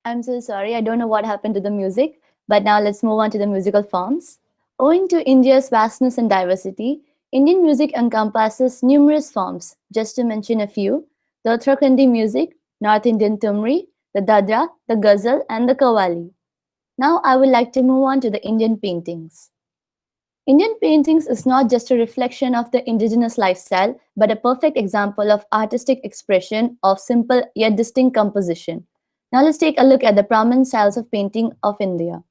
I'm so sorry. I don't know what happened to the music, but now let's move on to the musical forms. Owing to India's vastness and diversity, Indian music encompasses numerous forms. Just to mention a few, the Uttarakhandi music, North Indian Tumri, the Dadra, the Ghazal, and the Qawwali. Now I would like to move on to the Indian paintings. Indian paintings is not just a reflection of the indigenous lifestyle, but a perfect example of artistic expression of simple yet distinct composition. Now let's take a look at the prominent styles of painting of India.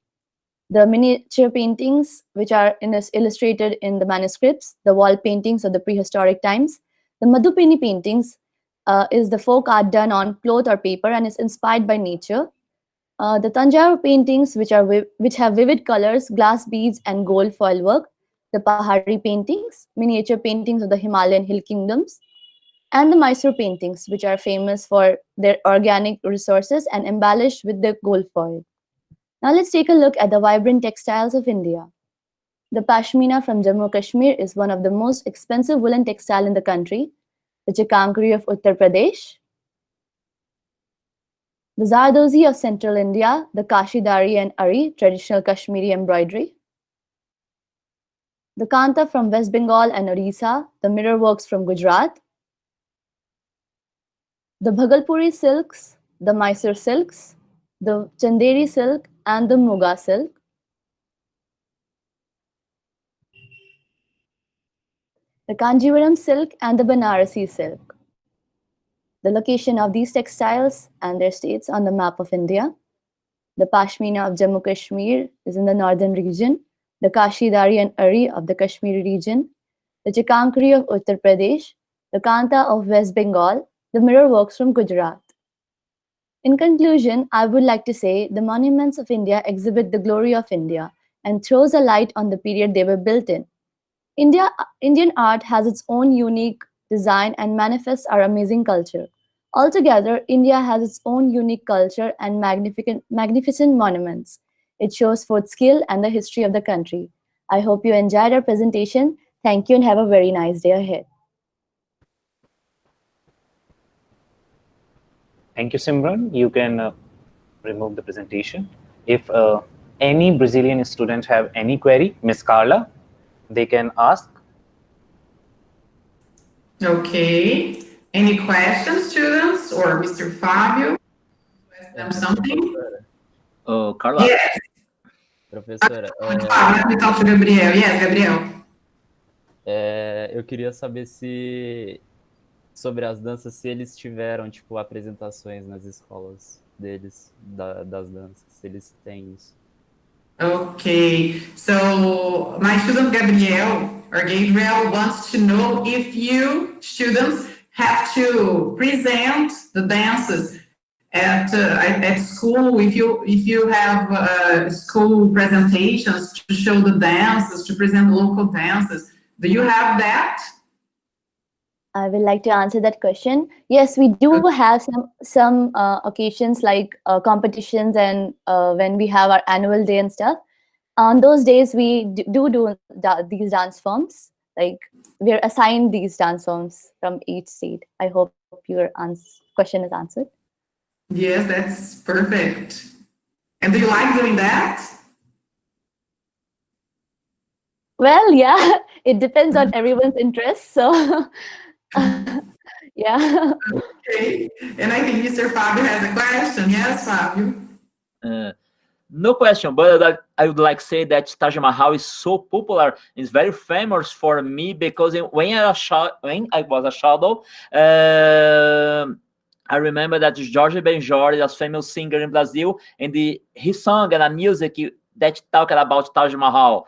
The miniature paintings, which are illustrated in the manuscripts, the wall paintings of the prehistoric times. The Madhupani paintings is the folk art done on cloth or paper and is inspired by nature. The Tanjore paintings, which have vivid colors, glass beads, and gold foil work. The Pahari paintings, miniature paintings of the Himalayan hill kingdoms. And the Mysore paintings, which are famous for their organic resources and embellished with the gold foil. Now let's take a look at the vibrant textiles of India. The Pashmina from Jammu Kashmir is one of the most expensive woolen textile in the country. The Chikankari of Uttar Pradesh. The Zardozi of Central India, the Kashidari and Ari, traditional Kashmiri embroidery. The Kanta from West Bengal and Odisha, the mirror works from Gujarat. The Bhagalpuri silks, the Mysore silks, the Chanderi silk, and the Muga silk. The Kanjivaram silk and the Banarasi silk. The location of these textiles and their states on the map of India. The Pashmina of Jammu Kashmir is in the northern region. The Kashidari and Ari of the Kashmiri region. The Chikankari of Uttar Pradesh. The Kanta of West Bengal. The mirror works from Gujarat. In conclusion, I would like to say the monuments of India exhibit the glory of India and throws a light on the period they were built in. Indian art has its own unique design and manifests our amazing culture. Altogether, India has its own unique culture and magnificent monuments. It shows both skill and the history of the country. I hope you enjoyed our presentation. Thank you and have a very nice day ahead. Thank you, Simran. You can remove the presentation. If any Brazilian student have any query, Miss Carla, they can ask. Okay. Any questions, students, or Mr. Fábio? Ask them something? Oh, Carla. Yes. Professora, Let me talk to Gabriel. Yes, Gabriel. eu queria saber se sobre as danças, se eles tiveram tipo apresentações nas escolas deles das danças, se eles têm isso. Okay, so my student Gabriel wants to know if you students have to present the dances at school, if you have school presentations to show the dances, to present local dances. Do you have that? I would like to answer that question. Yes, we do have some occasions like competitions and when we have our annual day and stuff. On those days, we do these dance forms. Like we are assigned these dance forms from each state. I hope your question is answered. Yes, that's perfect. And do you like doing that? Well, yeah, it depends on everyone's interest. So, yeah. Okay. And I think Mr. Fábio has a question. Yes, Fábio? No question, but I would like to say that Taj Mahal is so popular. It's very famous for me because when I was a child, I remember that Jorge Benjor was a famous singer in Brazil, and he sang a music that talked about Taj Mahal.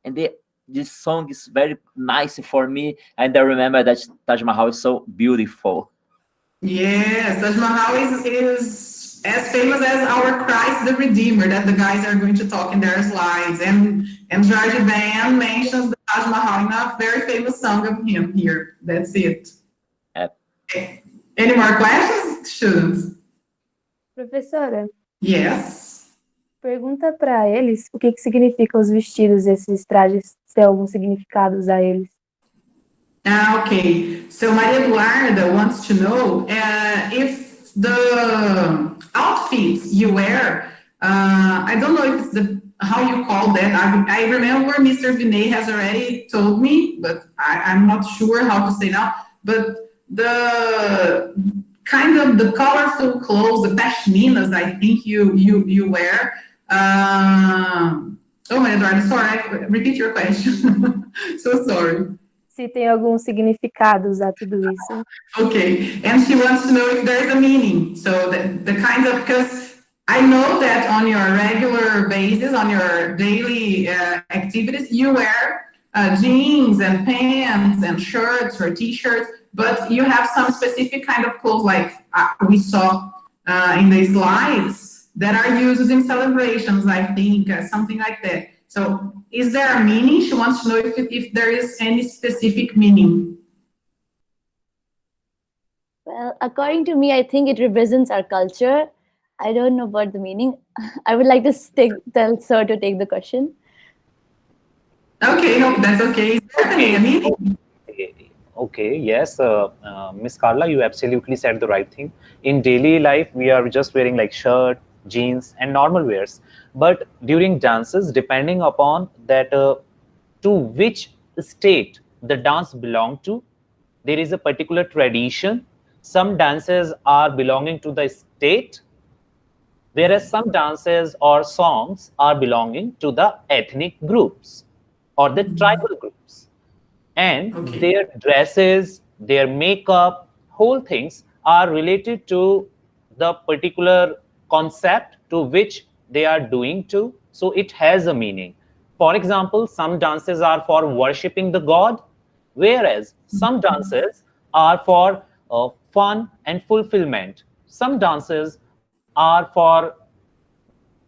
And this song is very nice for me, and I remember that Taj Mahal is so beautiful. Yes, Taj Mahal is as famous as our Christ the Redeemer that the guys are going to talk in their slides. And Jorge Ben mentions the Taj Mahal in a very famous song of him here. That's it. Okay. Any more questions, students? Professora? Yes. Pergunta para eles o que significam os vestidos, esses trajes, se tem algum significado usar eles. Okay. So Maria Eduarda wants to know if the outfits you wear, I don't know if it's how you call that. I remember Mr. Vinay has already told me, but I'm not sure how to say now. But the kind of the colorful clothes, the pashminas, I think you wear. Oh, Eduardo, sorry, repeat your question. So sorry. Se tem algum significado usar tudo isso. Okay, and she wants to know if there's a meaning. So the kind of, because I know that on your regular basis, on your daily activities, you wear jeans and pants and shirts or t-shirts, but you have some specific kind of clothes like we saw in the slides that are used in celebrations, I think, something like that. So is there a meaning? She wants to know if there is any specific meaning. Well, according to me, I think it represents our culture. I don't know about the meaning. I would like to tell Sir to take the question. Okay, no, that's okay. Okay, yes, Miss Carla, you absolutely said the right thing. In daily life, we are just wearing like shirt, jeans, and normal wears. But during dances, depending upon that to which state the dance belong to, there is a particular tradition. Some dances are belonging to the state, whereas some dances or songs are belonging to the ethnic groups or the tribal groups. And their dresses, their makeup, whole things are related to the particular concept to which they are doing to. So it has a meaning. For example, some dances are for worshipping the god, whereas some dances are for fun and fulfillment. Some dances are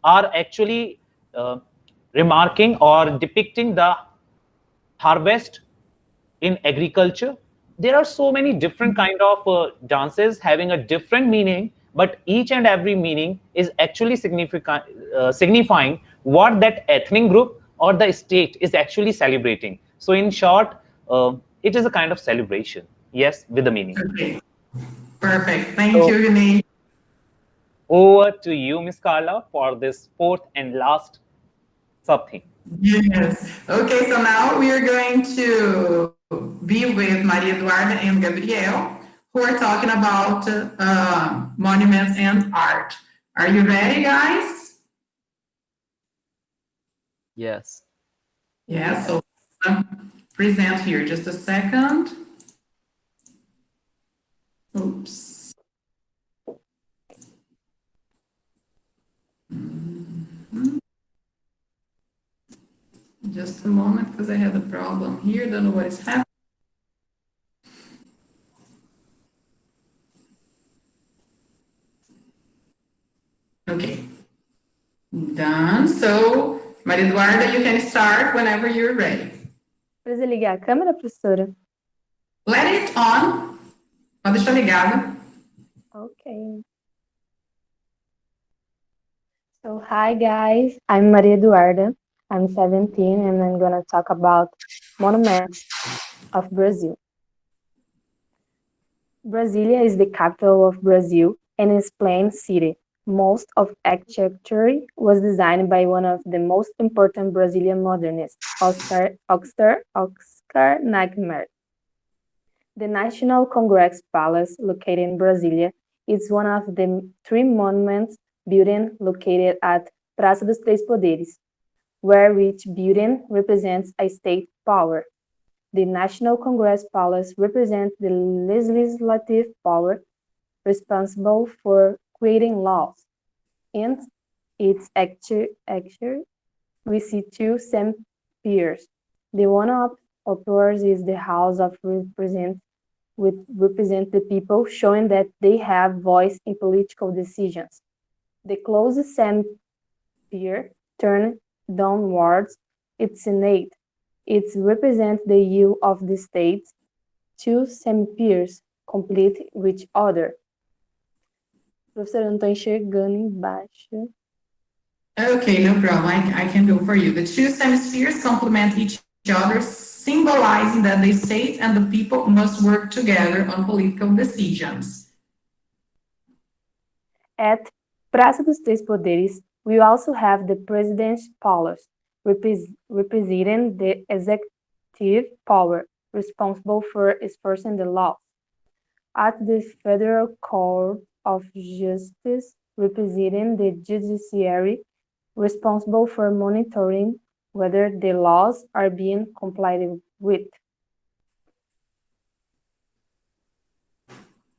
actually remarking or depicting the harvest in agriculture. There are so many different kind of dances having a different meaning, but each and every meaning is actually signifying what that ethnic group or the state is actually celebrating. So in short, it is a kind of celebration, yes, with a meaning. Okay. Perfect. Thank you, Vinay. Over to you, Miss Carla, for this fourth and last something. Yes. Okay, so now we are going to be with Maria Eduarda and Gabriel, who are talking about monuments and art. Are you ready, guys? Yes. Yeah, so present here. Just a second. Oops. Just a moment, because I had a problem here. Don't know what is happening. Okay. Done. So, Maria Eduarda, you can start whenever you're ready. Precisa ligar a câmera, professora? Let it on. Pode deixar ligado. Okay. So, hi guys, I'm Maria Eduarda. I'm 17 and I'm gonna talk about monuments of Brazil. Brasilia is the capital of Brazil and is plain city. Most of architecture was designed by one of the most important Brazilian modernists, Oscar Niemeyer. The National Congress Palace, located in Brasilia, is one of the three monuments buildings located at Praça dos Três Poderes, where each building represents a state power. The National Congress Palace represents the legislative power responsible for creating laws. In its actually, we see two same peers. The one of upwards is the House of Representatives, which represent the people, showing that they have voice in political decisions. The closest same peer, turned downwards, its Senate. It represents the will of the states. Two same peers complete each other. Professora, eu não estou enxergando embaixo. Okay, no problem. I can go for you. The two semi-spheres complement each other, symbolizing that the state and the people must work together on political decisions. At Praça dos Três Poderes, we also have the President's Palace, representing the executive power responsible for enforcing the laws. At the Federal Court of Justice, representing the judiciary responsible for monitoring whether the laws are being complied with.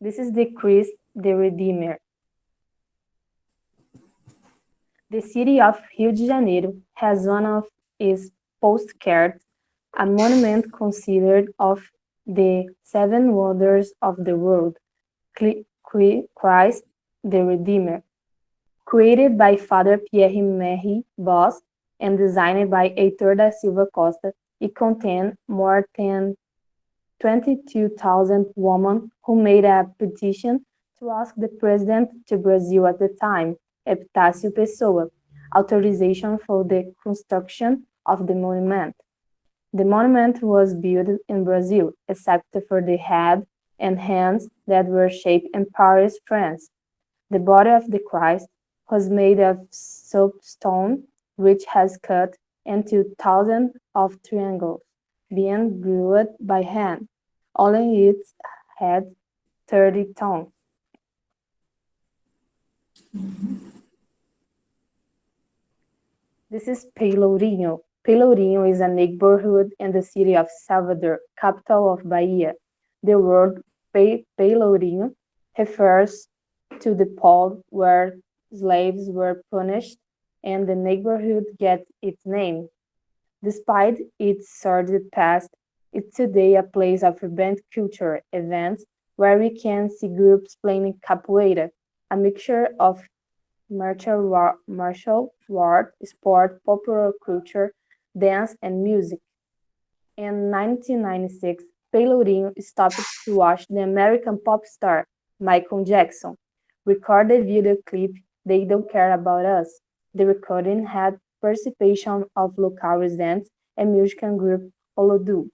This is the Christ the Redeemer. The city of Rio de Janeiro has one of its postcards, a monument considered of the seven wonders of the world, Christ the Redeemer. Created by Father Pierre-Marie Boss and designed by Heitor da Silva Costa, it contained more than 22,000 women who made a petition to ask the president to Brazil at the time, Epitácio Pessoa, authorization for the construction of the monument. The monument was built in Brazil, except for the head and hands that were shaped in Paris, France. The body of the Christ was made of soapstone, which has cut into thousands of triangles, being glued by hand. Only it had 30 tons. This is Pelourinho. Pelourinho is a neighborhood in the city of Salvador, capital of Bahia. The word Pelourinho refers to the pole where slaves were punished, and the neighborhood gets its name. Despite its sordid past, it's today a place of urban culture events where we can see groups playing capoeira, a mixture of martial art, sport, popular culture, dance, and music. In 1996, Pelourinho stopped to watch the American pop star Michael Jackson record the video clip They Don't Care About Us. The recording had participation of local residents and musical group Olodu.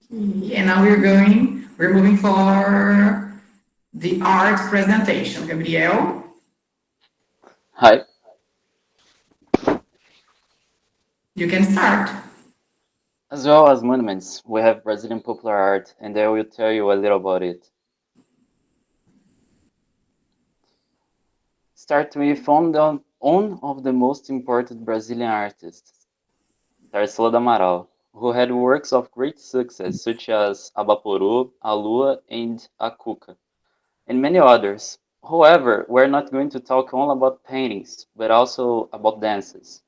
And now we're moving for the art presentation. Gabriel? Hi. You can start. As well as monuments, we have Brazilian popular art, and I will tell you a little about it. Start with one of the most important Brazilian artists, Tarsila do Amaral, who had works of great success such as Abaporu, A Lua, and A Cuca, and many others. However, we're not going to talk only about paintings, but also about dances.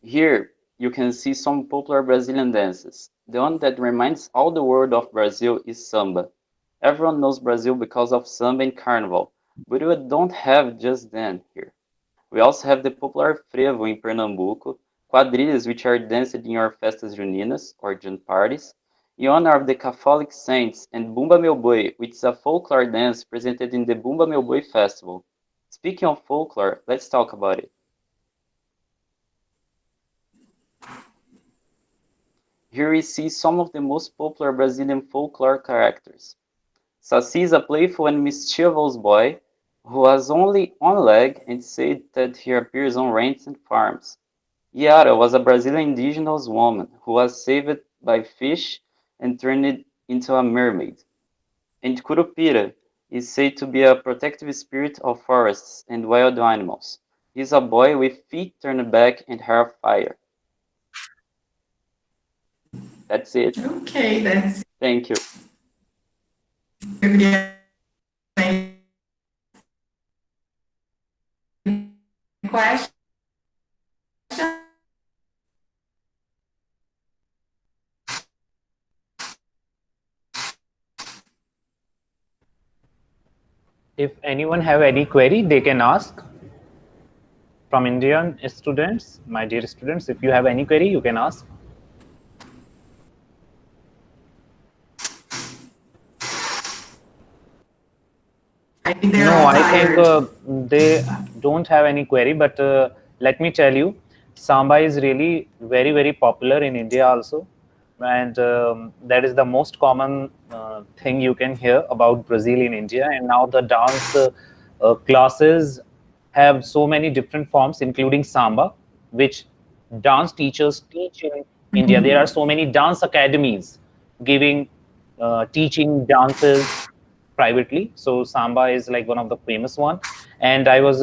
Here, you can see some popular Brazilian dances. The one that reminds all the world of Brazil is samba. Everyone knows Brazil because of samba and carnival, but we don't have just them here. We also have the popular frevo in Pernambuco, quadrilhas which are danced in your festas juninas or June parties, in honor of the Catholic saints, and Bumba Meu Boi, which is a folklore dance presented in the Bumba Meu Boi festival. Speaking of folklore, let's talk about it. Here we see some of the most popular Brazilian folklore characters. Saci is a playful and mischievous boy who has only one leg and said that he appears on ranches and farms. Yara was a Brazilian indigenous woman who was saved by fish and turned into a mermaid. And Curupira is said to be a protective spirit of forests and wild animals. He is a boy with feet turned back and hair of fire. That's it. Okay, that's Thank you. Question? If anyone have any query, they can ask. From Indian students, my dear students, if you have any query, you can ask. I think they're No, all I tired. think they don't have any query, but let me tell you, samba is really very, very popular in India also. and that is the most common thing you can hear about Brazil in India. And now the dance classes have so many different forms, including samba, which dance teachers teach in India. There are so many dance academies giving teaching dances privately. So samba is like one of the famous one. And I was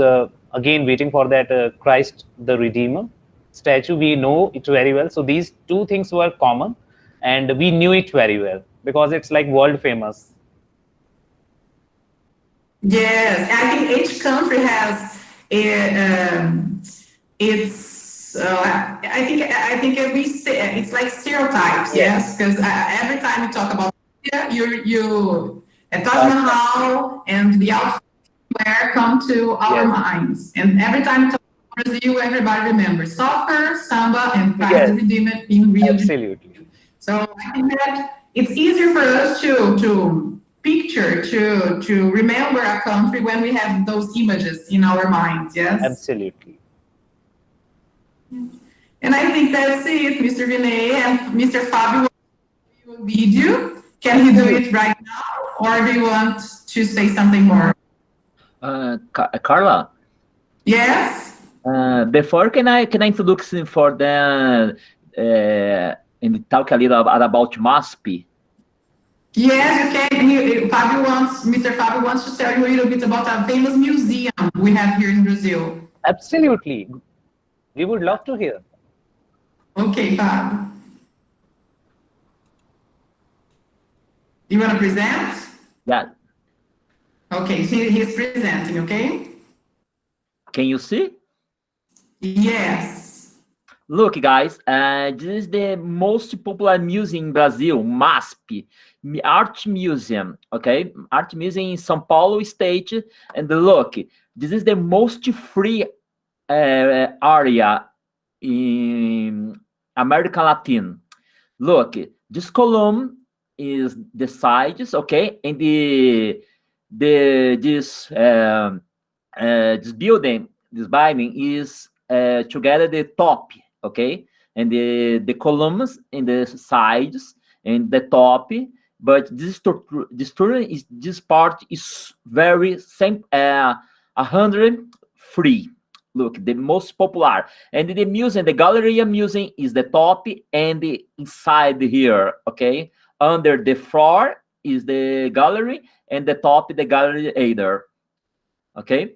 again waiting for that Christ the Redeemer statue. We know it very well. So these two things were common, and we knew it very well because it's like world famous. Yes, I think each country has its. I think we say it's like stereotypes. Yes, because every time you talk about India, you Taj Mahal and the outfit wear come to our minds, and every time you talk about Brazil, everybody remembers soccer, samba, and Christ the Redeemer in Rio. Absolutely. So I think that it's easier for us to picture, to remember a country when we have those images in our minds, yes? Absolutely. And I think that's it, Mr. Vinay and Mr. Fabio will lead you. Can he do it right now, or do you want to say something more? Carla? Yes? Before, can I introduce for them and talk a little about MASP? Yes, you can. Mr. Fabio wants to tell you a little bit about a famous museum we have here in Brazil. Absolutely. We would love to hear. Okay, Fab. You want to present? Yeah. Okay, so he's presenting, okay? Can you see? Yes. Look, guys, this is the most popular museum in Brazil, MASP, Art Museum, okay? Art Museum in São Paulo State. And look, this is the most free area in America Latin. Look, this column is the sides, okay? And this building, this building is together the top, okay, and the columns in the sides and the top, but this part is very same 100 free. Look, the most popular, and the museum, the Galleria Museum is the top and the inside here, okay. Under the floor is the gallery, and the top the gallery either, okay.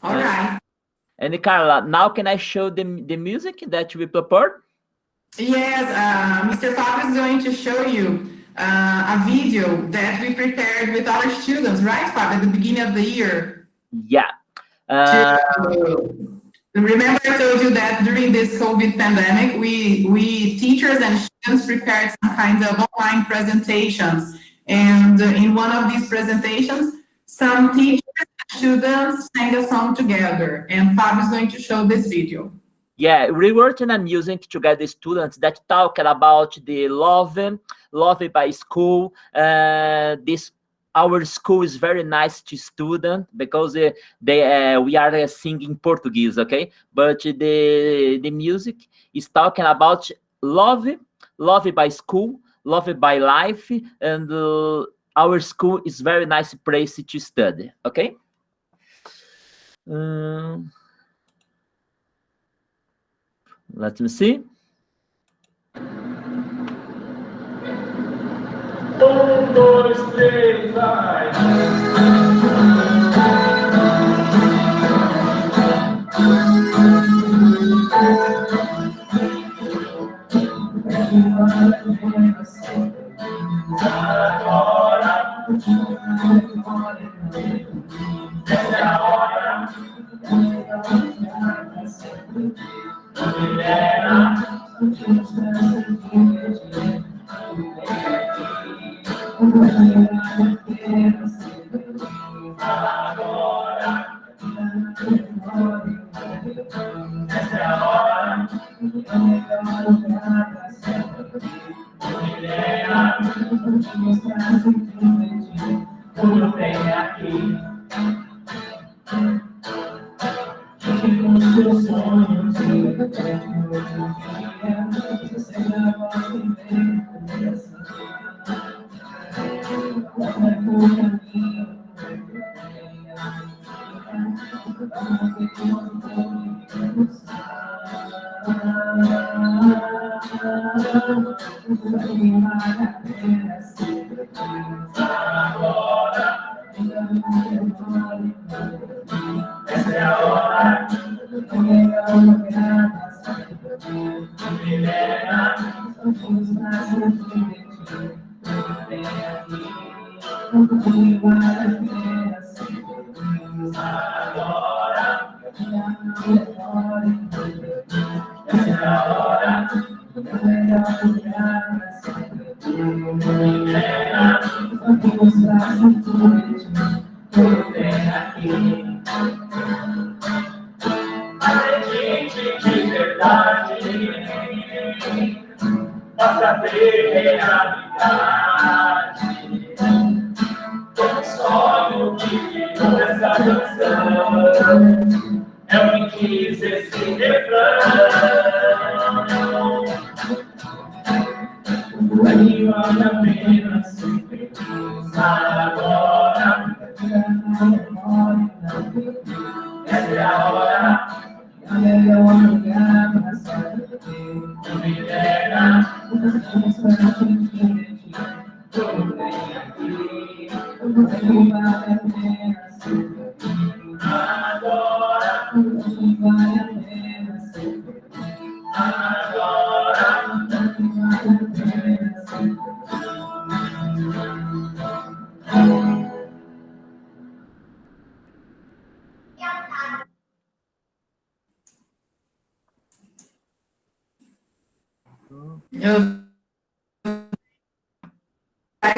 All right. And Carla, now can I show the music that we prepared? Yes, Mr. Fabio is going to show you a video that we prepared with our students, right, Fabio, at the beginning of the year? Yeah. Remember I told you that during this COVID pandemic, we teachers and students prepared some kinds of online presentations. And in one of these presentations, some teachers and students sang a song together. And Fabio is going to show this video. Yeah, we worked in a music together with students that talk about the love by school. Our school is very nice to students because we are singing Portuguese, okay? But the music is talking about love by school, love by life, and our school is very nice place to study, okay? Let me see.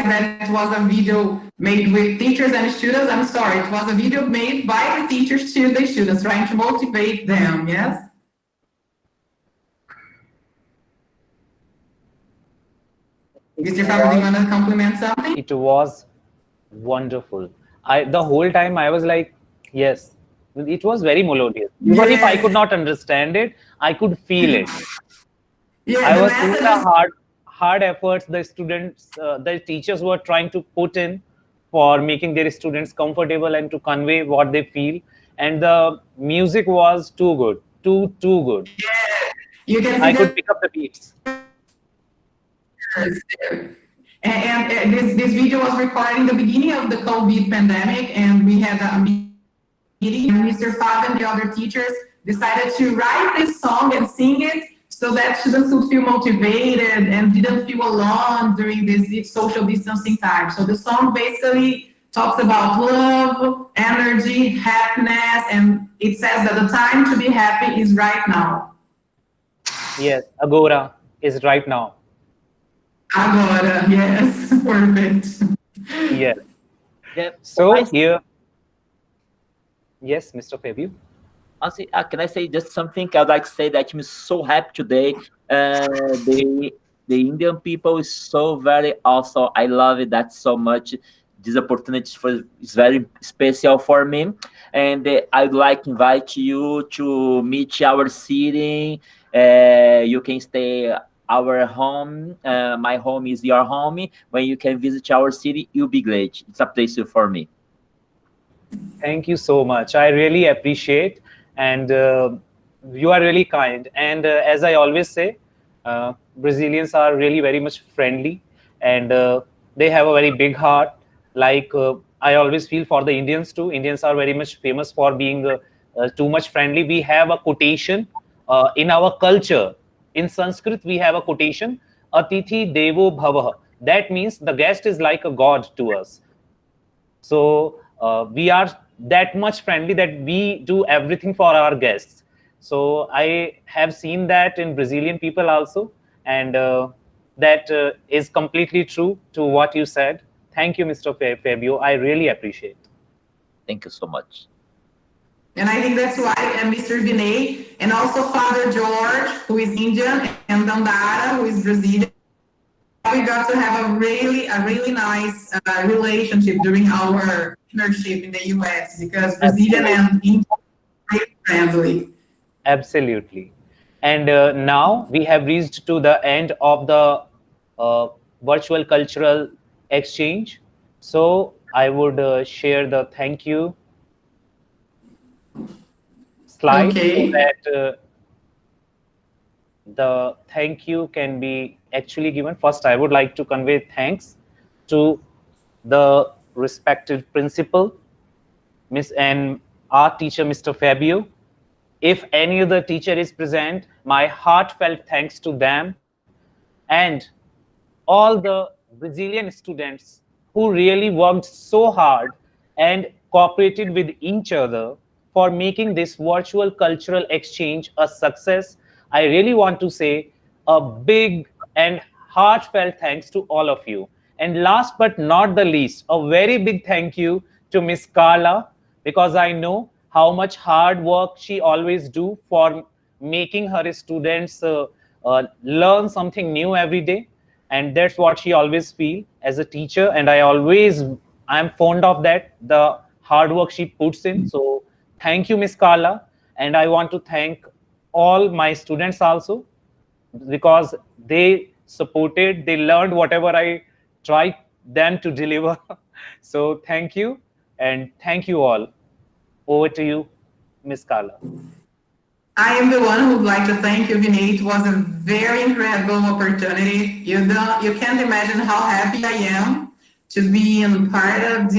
That it was a video made with teachers and students. I'm sorry, it was a video made by the teachers to the students, trying to motivate them, yes? Mr. Fabio, do you want to compliment something? It was wonderful. The whole time I was like, yes, it was very melodious. Even if I could not understand it, I could feel it. I was seeing the hard efforts the students, the teachers were trying to put in for making their students comfortable and to convey what they feel. And the music was too good, too good. You can see I could pick up the beats. And this video was recorded in the beginning of the COVID pandemic, and we had a meeting, and Mr. Fab and the other teachers decided to write this song and sing it so that students would feel motivated and didn't feel alone during this social distancing time. So the song basically talks about love, energy, happiness, and it says that the time to be happy is right now. Yes, Agora is right now. Agora, yes, perfect. Yes. So here, yes, Mr. Fabio. Can I say just something? I'd like to say that I'm so happy today. The Indian people is so very awesome. I love it that so much. This opportunity is very special for me, and I'd like to invite you to meet our city. You can stay our home. My home is your home. When you can visit our city, you'll be great. It's a place for me. Thank you so much. I really appreciate, and you are really kind. And as I always say, Brazilians are really very much friendly, and they have a very big heart. Like I always feel for the Indians too. Indians are very much famous for being too much friendly. We have a quotation in our culture. In Sanskrit, we have a quotation, Atithi Devo Bhavah. That means the guest is like a god to us. So we are that much friendly that we do everything for our guests. So I have seen that in Brazilian people also. And that is completely true to what you said. Thank you, Mr. Fabio. I really appreciate it. Thank you so much. And I think that's why Mr. Vinay and also Father George, who is Indian, and Dandara, who is Brazilian, we got to have a really nice relationship during our internship in the US, because Brazilian and Indian are very friendly. Absolutely. And now we have reached to the end of the virtual cultural exchange. So I would share the thank you slide so that the thank you can be actually given. First, I would like to convey thanks to the respected principal, Miss and our teacher, Mr. Fabio. If any other teacher is present, my heartfelt thanks to them and all the Brazilian students who really worked so hard and cooperated with each other for making this virtual cultural exchange a success. I really want to say a big and heartfelt thanks to all of you. And last but not the least, a very big thank you to Miss Carla, because I know how much hard work she always do for making her students learn something new every day. And that's what she always feel as a teacher, and I'm fond of that, the hard work she puts in. So thank you, Miss Carla. And I want to thank all my students also, because they supported, they learned whatever I tried them to deliver. So thank you, and thank you all. Over to you, Miss Carla. I am the one who would like to thank you, Vinay. It was a very incredible opportunity. You can't imagine how happy I am to be in part of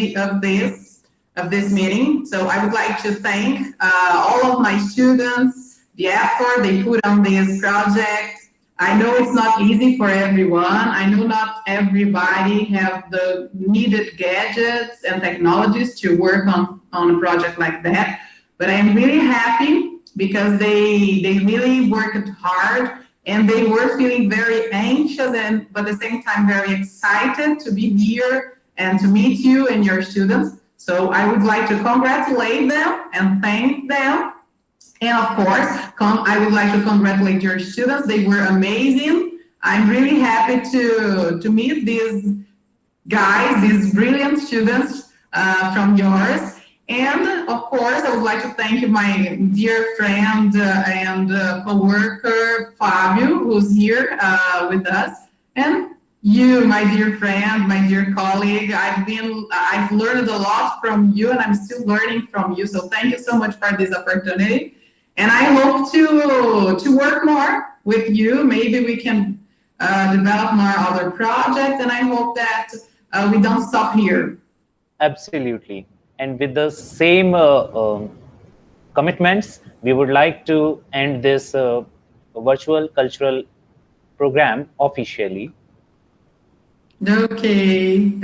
this meeting. So I would like to thank all of my students, the effort they put on this project. I know it's not easy for everyone. I know not everybody have the needed gadgets and technologies to work on a project like that, but I am really happy because they really worked hard, and they were feeling very anxious but at the same time very excited to be here and to meet you and your students. So I would like to congratulate them and thank them. And of course, I would like to congratulate your students. They were amazing. I'm really happy to meet these guys, these brilliant students from yours. And of course, I would like to thank my dear friend and co-worker, Fabio, who's here with us. And you, my dear friend, my dear colleague, I've learned a lot from you, and I'm still learning from you. So thank you so much for this opportunity. And I hope to work more with you. Maybe we can develop more other projects, and I hope that we don't stop here. Absolutely. And with the same commitments, we would like to end this virtual cultural program officially. Okay.